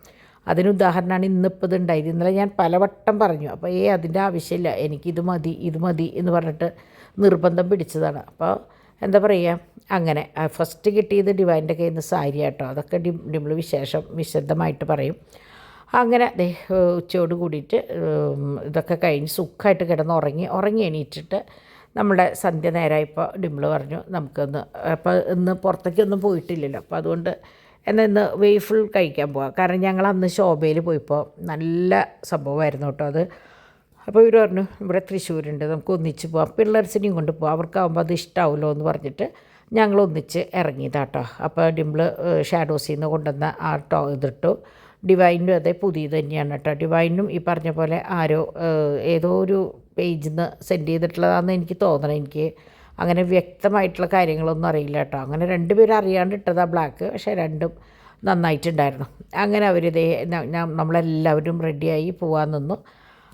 അതിന് ഉദാഹരണമാണ് ഇന്നിപ്പോൾ ഇതുണ്ടായത്. ഇന്നലെ ഞാൻ പലവട്ടം പറഞ്ഞു, അപ്പോൾ അതിൻ്റെ ആവശ്യമില്ല, എനിക്കിത് മതി എന്ന് പറഞ്ഞിട്ട് നിർബന്ധം പിടിച്ചതാണ്. അപ്പോൾ എന്താ പറയുക, അങ്ങനെ ഫസ്റ്റ് കിട്ടിയത് ഡിവൈൻ്റെ കയ്യിൽ നിന്ന് സാരി കേട്ടോ. അതൊക്കെ ഡിംപിൾ വിശദമായിട്ട് പറയും. അങ്ങനെ ഉച്ചയോട് കൂടിയിട്ട് ഇതൊക്കെ കഴിഞ്ഞ് സുഖമായിട്ട് ഉറങ്ങി എണീറ്റിട്ട് നമ്മുടെ സന്ധ്യ നേരമായപ്പോൾ ഡിംപിൾ പറഞ്ഞു നമുക്കൊന്ന്, അപ്പോൾ ഇന്ന് പുറത്തേക്കൊന്നും പോയിട്ടില്ലല്ലോ, അപ്പോൾ അതുകൊണ്ട് എന്നാൽ ഇന്ന് വേഫിൾ കഴിക്കാൻ പോകാം. കാരണം ഞങ്ങൾ അന്ന് ശോഭയിൽ പോയപ്പോൾ നല്ല സംഭവമായിരുന്നു കേട്ടോ അത്. അപ്പോൾ ഇവർ പറഞ്ഞു ഇവിടെ തൃശ്ശൂരുണ്ട്, നമുക്ക് ഒന്നിച്ച് പോകാം, പിള്ളേർസിനെയും കൊണ്ട് പോകാം, അവർക്കാവുമ്പോൾ അത് ഇഷ്ടമാവുമല്ലോ എന്ന് പറഞ്ഞിട്ട് ഞങ്ങൾ ഒന്നിച്ച് ഇറങ്ങിയതാട്ടോ. അപ്പോൾ ഡിംപിൾ ഷാഡോസിൽ നിന്ന് കൊണ്ടുവന്ന ആ ഇതിട്ടു. ഡിവൈനും അതേ പുതിയത് തന്നെയാണ് കേട്ടോ. ഡിവൈനും ഈ പറഞ്ഞ പോലെ ഏതോ ഒരു പേജിൽ നിന്ന് സെൻഡ് ചെയ്തിട്ടുള്ളതാണെന്ന് എനിക്ക് തോന്നണം. എനിക്ക് അങ്ങനെ വ്യക്തമായിട്ടുള്ള കാര്യങ്ങളൊന്നും അറിയില്ല കേട്ടോ. അങ്ങനെ 2 പേരും അറിയാണ്ട് ഇട്ടതാണ് ബ്ലാക്ക്, പക്ഷേ 2ഉം നന്നായിട്ടുണ്ടായിരുന്നു. അങ്ങനെ നമ്മളെല്ലാവരും റെഡിയായി പോകാൻ നിന്നു.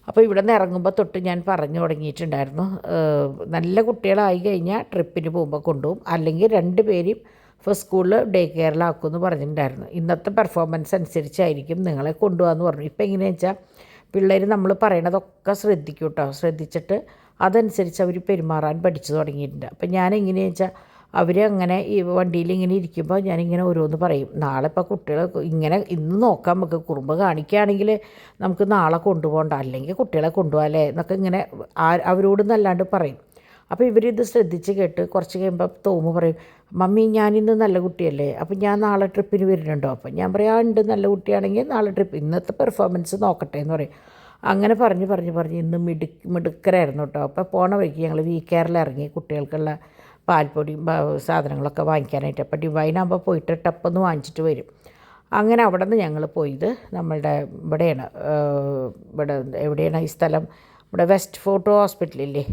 അപ്പോൾ ഇവിടെ നിന്ന് ഇറങ്ങുമ്പോൾ തൊട്ട് ഞാൻ പറഞ്ഞു തുടങ്ങിയിട്ടുണ്ടായിരുന്നു, നല്ല കുട്ടികളായി കഴിഞ്ഞാൽ ട്രിപ്പിന് പോകുമ്പോൾ കൊണ്ടുപോകും, അല്ലെങ്കിൽ 2 പേരെയും ഫസ്റ്റ് സ്കൂളിൽ ഡേ കെയറിലാക്കുമെന്ന് പറഞ്ഞിട്ടുണ്ടായിരുന്നു. ഇന്നത്തെ പെർഫോമൻസ് അനുസരിച്ചായിരിക്കും നിങ്ങളെ കൊണ്ടുപോകാമെന്ന് പറഞ്ഞു. ഇപ്പം എങ്ങനെയാണെന്ന് വെച്ചാൽ പിള്ളേർ നമ്മൾ പറയണതൊക്കെ ശ്രദ്ധിക്കും കേട്ടോ. ശ്രദ്ധിച്ചിട്ട് അതനുസരിച്ച് അവർ പെരുമാറാൻ പഠിച്ചു തുടങ്ങിയിട്ടുണ്ട്. അപ്പം ഞാൻ എങ്ങനെയാണെന്ന് വെച്ചാൽ അങ്ങനെ ഈ വണ്ടിയിൽ ഇങ്ങനെ ഇരിക്കുമ്പോൾ ഞാനിങ്ങനെ ഓരോന്ന് പറയും. നാളെ ഇപ്പോൾ കുട്ടികൾ ഇങ്ങനെ ഇന്ന് നോക്കാം, നമുക്ക് കുറുമ്പ് കാണിക്കുകയാണെങ്കിൽ നമുക്ക് നാളെ കൊണ്ടുപോകണ്ട, അല്ലെങ്കിൽ കുട്ടികളെ കൊണ്ടുപോകാല്ലേ എന്നൊക്കെ ഇങ്ങനെ അവരോട് നല്ലാണ്ട് പറയും. അപ്പോൾ ഇവരിത് ശ്രദ്ധിച്ച് കേട്ട് കുറച്ച് കഴിയുമ്പോൾ തോമു പറയും, മമ്മി ഞാനിന്ന് നല്ല കുട്ടിയല്ലേ, അപ്പം ഞാൻ നാളെ ട്രിപ്പിന് വരുന്നുണ്ടോ? അപ്പം ഞാൻ പറയാം ഉണ്ട്, നല്ല കുട്ടിയാണെങ്കിൽ നാളെ ട്രിപ്പ്, ഇന്നത്തെ പെർഫോമൻസ് നോക്കട്ടെ എന്ന് പറയും. അങ്ങനെ പറഞ്ഞ് ഇന്ന് മിടുക്കരായിരുന്നു കേട്ടോ. അപ്പോൾ പോണ വഴിക്ക് ഞങ്ങൾ VKRൽ ഇറങ്ങി കുട്ടികൾക്കുള്ള പാൽപ്പൊടിയും സാധനങ്ങളൊക്കെ വാങ്ങിക്കാനായിട്ട്. അപ്പോൾ ഡിവൈനാകുമ്പോൾ പോയിട്ട് ടപ്പൊന്ന് വാങ്ങിച്ചിട്ട് വരും. അങ്ങനെ അവിടെ നിന്ന് ഞങ്ങൾ പോയത് നമ്മളുടെ ഇവിടെയാണ്, ഇവിടെ എവിടെയാണ് ഈ സ്ഥലം, ഇവിടെ വെസ്റ്റ് ഫോർട്ട് ഹോസ്പിറ്റലില്ലേ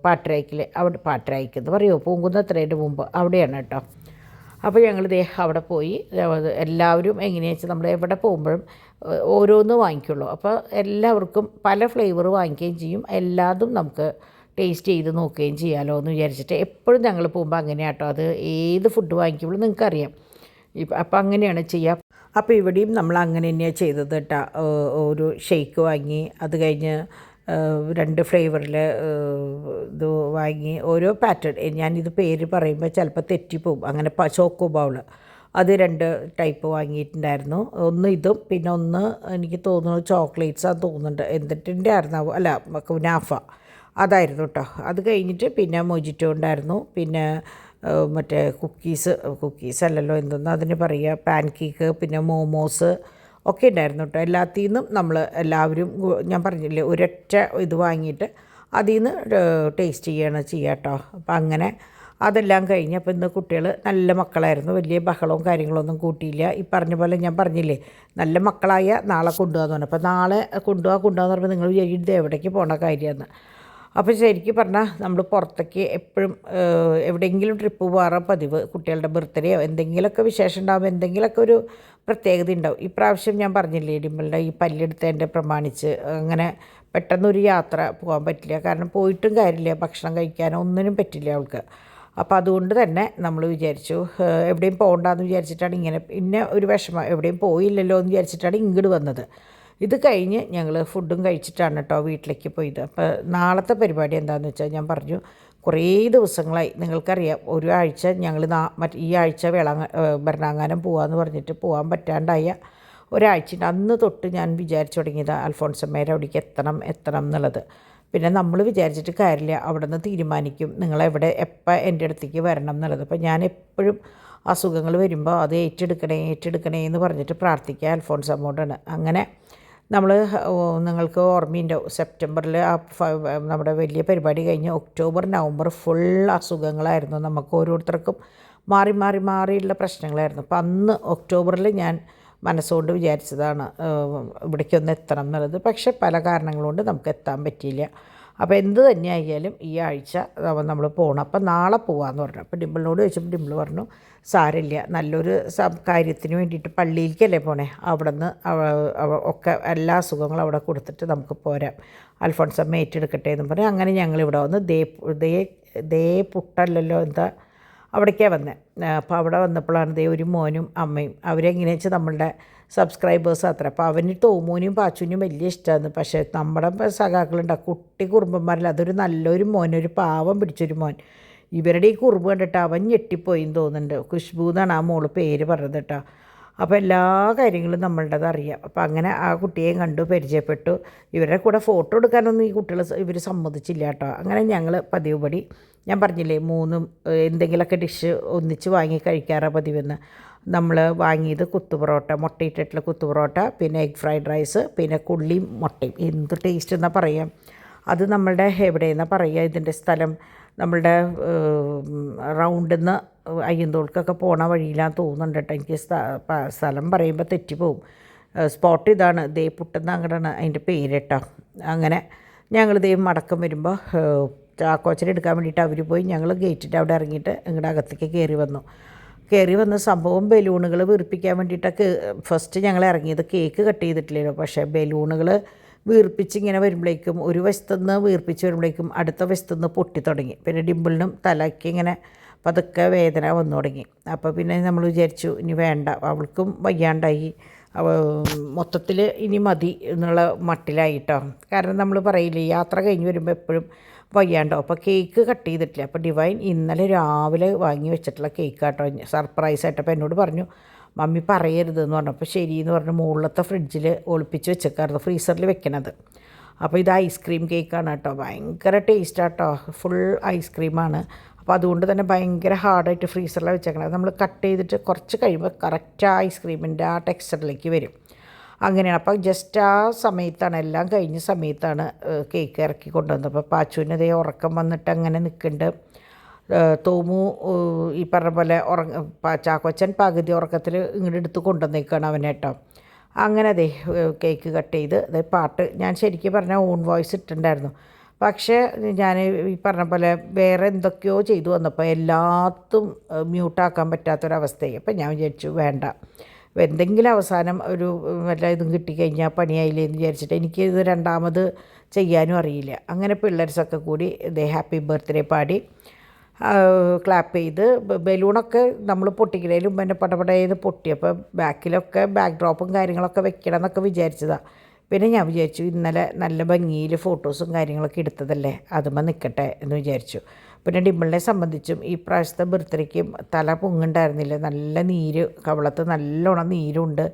പാട്രായിക്കിൽ, അവിടെ പാട്രായിക്ക് എന്ന് പറയുമോ, പൂങ്കുന്നത്രേൻ്റെ മുമ്പ് അവിടെയാണ് കേട്ടോ. അപ്പോൾ ഞങ്ങൾ അവിടെ പോയി. എല്ലാവരും എങ്ങനെയാണെന്ന് വെച്ചാൽ നമ്മൾ എവിടെ പോകുമ്പോഴും ഓരോന്ന് വാങ്ങിക്കുള്ളൂ. അപ്പോൾ എല്ലാവർക്കും പല ഫ്ലേവർ വാങ്ങിക്കുകയും ചെയ്യും, എല്ലാതും നമുക്ക് ടേസ്റ്റ് ചെയ്ത് നോക്കുകയും ചെയ്യാമല്ലോ എന്ന് വിചാരിച്ചിട്ട് എപ്പോഴും ഞങ്ങൾ പോകുമ്പോൾ അങ്ങനെയാണ് കേട്ടോ. അത് ഏത് ഫുഡ് വാങ്ങിക്കുമ്പോഴും നിങ്ങൾക്കറിയാം. അപ്പോൾ അങ്ങനെയാണ് ചെയ്യുക. അപ്പോൾ ഇവിടെയും നമ്മൾ അങ്ങനെ തന്നെയാണ് ചെയ്തത് കേട്ടോ. ഒരു ഷെയ്ക്ക് വാങ്ങി, അത് കഴിഞ്ഞ് 2 ഫ്ലേവറിൽ ഇത് വാങ്ങി, ഓരോ പാറ്റേൺ, ഞാനിത് പേര് പറയുമ്പോൾ ചിലപ്പോൾ തെറ്റിപ്പോവും. അങ്ങനെ ചോക്കോ ബൗൾ അത് 2 ടൈപ്പ് വാങ്ങിയിട്ടുണ്ടായിരുന്നു. ഒന്ന് ഇതും പിന്നെ ഒന്ന് എനിക്ക് തോന്നുന്നു ചോക്ലേറ്റ്സാന്ന് തോന്നുന്നുണ്ട്, എന്തിൻ്റെ ആയിരുന്നു അല്ല കുനാഫ അതായിരുന്നു കേട്ടോ. അത് കഴിഞ്ഞിട്ട് പിന്നെ മൊജിറ്റോ ഉണ്ടായിരുന്നു, പിന്നെ മറ്റേ കുക്കീസ് അല്ലല്ലോ, എന്തെന്ന് അതിന് പറയുക, പാൻ കേക്ക്, പിന്നെ മോമോസ് ഒക്കെ ഉണ്ടായിരുന്നു കേട്ടോ. എല്ലാത്തിൽ നിന്നും നമ്മൾ എല്ലാവരും ഞാൻ പറഞ്ഞില്ലേ ഒരൊറ്റ ഇത് വാങ്ങിയിട്ട് അതിൽ നിന്ന് ടേസ്റ്റ് ചെയ്യുക കേട്ടോ. അപ്പം അങ്ങനെ അതെല്ലാം കഴിഞ്ഞ് അപ്പോൾ ഇന്ന് കുട്ടികൾ നല്ല മക്കളായിരുന്നു, വലിയ ബഹളവും കാര്യങ്ങളൊന്നും കൂട്ടിയില്ല. ഈ പറഞ്ഞ പോലെ ഞാൻ പറഞ്ഞില്ലേ നല്ല മക്കളായ നാളെ കൊണ്ടുപോകാന്ന് പറഞ്ഞു. അപ്പോൾ നാളെ കൊണ്ടുപോകാന്ന് പറയുമ്പോൾ നിങ്ങൾ വിചാരിക്കും ഇത് എവിടേക്ക് പോകേണ്ട കാര്യമെന്ന്. അപ്പോൾ ശരിക്കും പറഞ്ഞാൽ നമ്മൾ പുറത്തേക്ക് എപ്പോഴും എവിടെയെങ്കിലും ട്രിപ്പ് പോകാറ് പതിവ്. കുട്ടികളുടെ ബർത്ത്ഡേയോ എന്തെങ്കിലുമൊക്കെ വിശേഷം ഉണ്ടാകുമ്പോൾ എന്തെങ്കിലുമൊക്കെ ഒരു പ്രത്യേകത ഉണ്ടാവും. ഈ പ്രാവശ്യം ഞാൻ പറഞ്ഞില്ലേ ഡിമ്പളുടെ ഈ പല്ലെടുത്തതിൻ്റെ പ്രമാണിച്ച് അങ്ങനെ പെട്ടെന്നൊരു യാത്ര പോകാൻ പറ്റില്ല. കാരണം പോയിട്ടും കാര്യമില്ല, ഭക്ഷണം കഴിക്കാനോ ഒന്നിനും പറ്റില്ല അവൾക്ക്. അപ്പോൾ അതുകൊണ്ട് തന്നെ നമ്മൾ വിചാരിച്ചു എവിടെയും പോകണ്ടെന്ന് വിചാരിച്ചിട്ടാണ് ഇങ്ങനെ ഒരു വിഷമം, എവിടെയും പോയില്ലല്ലോ എന്ന് വിചാരിച്ചിട്ടാണ് ഇങ്ങോട്ട് വന്നത്. ഇത് കഴിഞ്ഞ് ഞങ്ങൾ ഫുഡും കഴിച്ചിട്ടാണ് കേട്ടോ വീട്ടിലേക്ക് പോയത്. അപ്പോൾ നാളത്തെ പരിപാടി എന്താണെന്ന് വെച്ചാൽ ഞാൻ പറഞ്ഞു, കുറേ ദിവസങ്ങളായി നിങ്ങൾക്കറിയാം, ഒരു ആഴ്ച ഞങ്ങൾ ഈ ആഴ്ച ഭരണാങ്ങാനം പോകാമെന്ന് പറഞ്ഞിട്ട് പോകാൻ പറ്റാണ്ടായ ഒരാഴ്ചയുണ്ട്. അന്ന് തൊട്ട് ഞാൻ വിചാരിച്ചു തുടങ്ങിയത് അൽഫോൺസമ്മേരെ അവിടേക്ക് എത്തണം എന്നുള്ളത്. പിന്നെ നമ്മൾ വിചാരിച്ചിട്ട് കാര്യമില്ല, അവിടെ നിന്ന് തീരുമാനിക്കും നിങ്ങളെവിടെ എപ്പോൾ എൻ്റെ അടുത്തേക്ക് വരണം എന്നുള്ളത്. അപ്പോൾ ഞാൻ എപ്പോഴും അസുഖങ്ങൾ വരുമ്പോൾ അത് ഏറ്റെടുക്കണേ എന്ന് പറഞ്ഞിട്ട് പ്രാർത്ഥിക്കുക അൽഫോൺസമ്മോടാണ്. അങ്ങനെ നമ്മൾ നിങ്ങൾക്ക് ഓർമ്മയുണ്ടാവും, സെപ്റ്റംബറിൽ നമ്മുടെ വലിയ പരിപാടി കഴിഞ്ഞ് ഒക്ടോബർ നവംബർ ഫുൾ അസുഖങ്ങളായിരുന്നു, നമുക്ക് ഓരോരുത്തർക്കും മാറിയുള്ള പ്രശ്നങ്ങളായിരുന്നു. അപ്പം അന്ന് ഒക്ടോബറിൽ ഞാൻ മനസ്സുകൊണ്ട് വിചാരിച്ചതാണ് ഇവിടേക്കൊന്ന് എത്തണം എന്നുള്ളത്. പക്ഷേ പല കാരണങ്ങളുകൊണ്ട് നമുക്ക് എത്താൻ പറ്റിയില്ല. അപ്പോൾ എന്ത് തന്നെയായാലും ഈ ആഴ്ച നമ്മൾ പോകണം. അപ്പം നാളെ പോകാമെന്ന് പറഞ്ഞു. അപ്പോൾ ഡിമ്പിളിനോട് ചോദിച്ചപ്പോൾ ഡിമ്പിൾ പറഞ്ഞു സാരമില്ല, നല്ലൊരു കാര്യത്തിന് വേണ്ടിയിട്ട് പള്ളിയിലേക്കല്ലേ പോണേ, അവിടെ നിന്ന് ഒക്കെ എല്ലാ അസുഖങ്ങളും അവിടെ കൊടുത്തിട്ട് നമുക്ക് പോരാം, അൽഫോൺസമ്മ ഏറ്റെടുക്കട്ടെ എന്ന് പറഞ്ഞു. അങ്ങനെ ഞങ്ങളിവിടെ വന്ന് ദേ പുട്ടല്ലല്ലോ എന്താ അവിടേക്കാണ് വന്നത്. അപ്പോൾ അവിടെ വന്നപ്പോഴാണ് ഒരു മോനും അമ്മയും, അവരെങ്ങനെയാ വെച്ചാൽ നമ്മളുടെ സബ്സ്ക്രൈബേഴ്സ് അത്ര. അപ്പോൾ അവന് തോമൂനും പാച്ചുനും വലിയ ഇഷ്ടമാണ്. പക്ഷേ നമ്മുടെ സഖാക്കളുണ്ട് കുട്ടി കുറുമ്പന്മാരിൽ അതൊരു നല്ലൊരു മോനൊരു പാവം പിടിച്ചൊരു മോൻ. ഇവരുടെ ഈ കുറുമ്പ് കണ്ടിട്ട് അവൻ ഞെട്ടിപ്പോയിന്ന് തോന്നുന്നുണ്ട്. ഖുഷ്ബു എന്നാണ് ആ മോള് പേര് പറഞ്ഞത് കേട്ടോ. അപ്പോൾ എല്ലാ കാര്യങ്ങളും നമ്മളുടേത് അറിയാം. അപ്പോൾ അങ്ങനെ ആ കുട്ടിയെയും കണ്ടു, പരിചയപ്പെട്ടു. ഇവരുടെ കൂടെ ഫോട്ടോ എടുക്കാനൊന്നും ഈ കുട്ടികൾ ഇവർ സമ്മതിച്ചില്ല കേട്ടോ. അങ്ങനെ ഞങ്ങൾ പതിവ് പടി ഞാൻ പറഞ്ഞില്ലേ എന്തെങ്കിലുമൊക്കെ ഡിഷ് ഒന്നിച്ച് വാങ്ങി കഴിക്കാറാണ് പതിവെന്ന്. നമ്മൾ വാങ്ങിയത് കുത്തുപൊറോട്ട, മുട്ടയിട്ടിട്ടുള്ള കുത്തുപൊറോട്ട, പിന്നെ എഗ് ഫ്രൈഡ് റൈസ്, പിന്നെ കുള്ളിയും മുട്ടയും. എന്ത് ടേസ്റ്റ് എന്നാ പറയാം. അത് നമ്മളുടെ എവിടെയെന്നാ പറയുക ഇതിൻ്റെ സ്ഥലം, നമ്മളുടെ റൗണ്ടിൽ നിന്ന് അയ്യന്തോൾക്കൊക്കെ പോണ വഴിയിലാന്ന് തോന്നുന്നുണ്ട് കേട്ടോ. എനിക്ക് സ്ഥലം പറയുമ്പോൾ തെറ്റിപ്പോവും. സ്പോട്ട് ഇതാണ്, പുട്ടെന്ന് അങ്ങോട്ടാണ് അതിൻ്റെ പേര് കേട്ടോ. അങ്ങനെ ഞങ്ങൾ മടക്കം വരുമ്പോൾ ചാക്കോച്ചനെ എടുക്കാൻ വേണ്ടിയിട്ട് അവർ പോയി. ഞങ്ങൾ ഗേറ്റിൻ്റെ അവിടെ ഇറങ്ങിയിട്ട് ഇങ്ങോട്ട് അകത്തേക്ക് കയറി വന്ന സംഭവം ബലൂണുകൾ വീർപ്പിക്കാൻ വേണ്ടിയിട്ടൊക്കെ ഫസ്റ്റ് ഞങ്ങൾ ഇറങ്ങിയത്. കേക്ക് കട്ട് ചെയ്തിട്ടില്ലല്ലോ, പക്ഷേ ബലൂണുകൾ വീർപ്പിച്ച് ഇങ്ങനെ വരുമ്പോഴേക്കും ഒരു വശത്തുനിന്ന് വീർപ്പിച്ച് വരുമ്പോഴേക്കും അടുത്ത വശത്തുനിന്ന് പൊട്ടി തുടങ്ങി. പിന്നെ ഡിമ്പിളിനും തലയ്ക്ക് ഇങ്ങനെ പതുക്കെ വേദന വന്നു തുടങ്ങി. അപ്പോൾ പിന്നെ നമ്മൾ വിചാരിച്ചു ഇനി വേണ്ട, അവൾക്കും വയ്യാണ്ടായി, മൊത്തത്തിൽ ഇനി മതി എന്നുള്ള മട്ടിലായിട്ടോ. കാരണം നമ്മൾ പറയില്ലേ യാത്ര കഴിഞ്ഞ് വരുമ്പോൾ എപ്പോഴും വയ്യാണ്ടോ. അപ്പോൾ കേക്ക് കട്ട് ചെയ്തിട്ടില്ല. അപ്പോൾ ഡിവൈൻ ഇന്നലെ രാവിലെ വാങ്ങി വെച്ചിട്ടുള്ള കേക്ക് കേട്ടോ, സർപ്രൈസായിട്ട്. അപ്പോൾ എന്നോട് പറഞ്ഞു മമ്മി പറയരുതെന്ന് പറഞ്ഞു. അപ്പോൾ ശരിയെന്ന് പറഞ്ഞു മുകളിലത്തെ ഫ്രിഡ്ജിൽ ഒളിപ്പിച്ച് വെച്ചേക്കായിരുന്നു, ഫ്രീസറിൽ വെക്കണത്. അപ്പോൾ ഇത് ഐസ്ക്രീം കേക്കാണ് കേട്ടോ, ഭയങ്കര ടേസ്റ്റാട്ടോ, ഫുൾ ഐസ്ക്രീമാണ്. അപ്പോൾ അതുകൊണ്ട് തന്നെ ഭയങ്കര ഹാർഡായിട്ട് ഫ്രീസറിലാണ് വെച്ചേക്കണത്. നമ്മൾ കട്ട് ചെയ്തിട്ട് കുറച്ച് കഴിയുമ്പോൾ കറക്റ്റ് ആ ഐസ്ക്രീമിൻ്റെ ആ ടെക്സ്ചറിലേക്ക് വരും. അങ്ങനെയാണ്. അപ്പോൾ ജസ്റ്റ് ആ സമയത്താണ്, എല്ലാം കഴിഞ്ഞ സമയത്താണ് കേക്ക് ഇറക്കി കൊണ്ടുവന്നത്. അപ്പോൾ പാച്ചുവിന് അതേ ഉറക്കം വന്നിട്ട് അങ്ങനെ നിൽക്കുന്നുണ്ട്. തോമു ഈ പറഞ്ഞ പോലെ ചാക്കോച്ചൻ പകുതി ഉറക്കത്തിൽ ഇങ്ങോട്ട് എടുത്ത് കൊണ്ടുവന്നേക്കാണ് അവനേട്ടോ. അങ്ങനെ അതെ കേക്ക് കട്ട് ചെയ്ത് അതേ പാട്ട് ഞാൻ ശരിക്കും പറഞ്ഞാൽ ഓൺ വോയിസ് ഇട്ടിട്ടുണ്ടായിരുന്നു. പക്ഷേ ഞാൻ ഈ പറഞ്ഞ പോലെ വേറെ എന്തൊക്കെയോ ചെയ്തു വന്നപ്പോൾ എല്ലാത്തും മ്യൂട്ടാക്കാൻ പറ്റാത്തൊരവസ്ഥയായി. അപ്പം ഞാൻ വിചാരിച്ചു വേണ്ട, എന്തെങ്കിലും അവസാനം ഒരു വല്ല ഇതും കിട്ടിക്കഴിഞ്ഞാൽ പണിയായില്ലേ എന്ന് വിചാരിച്ചിട്ട് എനിക്ക് ഇത് രണ്ടാമത് ചെയ്യാനും അറിയില്ല. അങ്ങനെ പിള്ളേർസൊക്കെ കൂടി ഇതേ ഹാപ്പി ബർത്ത്ഡേ പാടി ക്ലാപ്പ് ചെയ്ത് ബലൂണൊക്കെ നമ്മൾ പൊട്ടിക്കണേലും പിന്നെ പടപടയെന്ന് പൊട്ടി. അപ്പോൾ ബാക്കിലൊക്കെ ബാക്ക് ഡ്രോപ്പും കാര്യങ്ങളൊക്കെ വെക്കണം എന്നൊക്കെ വിചാരിച്ചതാണ്. പിന്നെ ഞാൻ വിചാരിച്ചു ഇന്നലെ നല്ല ഭംഗിയിൽ ഫോട്ടോസും കാര്യങ്ങളൊക്കെ എടുത്തതല്ലേ, അതുമ്പോൾ നിൽക്കട്ടെ എന്ന് വിചാരിച്ചു. പിന്നെ ഡിമ്പിളിനെ സംബന്ധിച്ചും ഈ പ്രാവശ്യത്തെ ബർത്ത്ഡേക്ക് തല പൊങ്ങുണ്ടായിരുന്നില്ല, നല്ല നീര്, കവളത്ത് നല്ലോണം നീരുണ്ട്.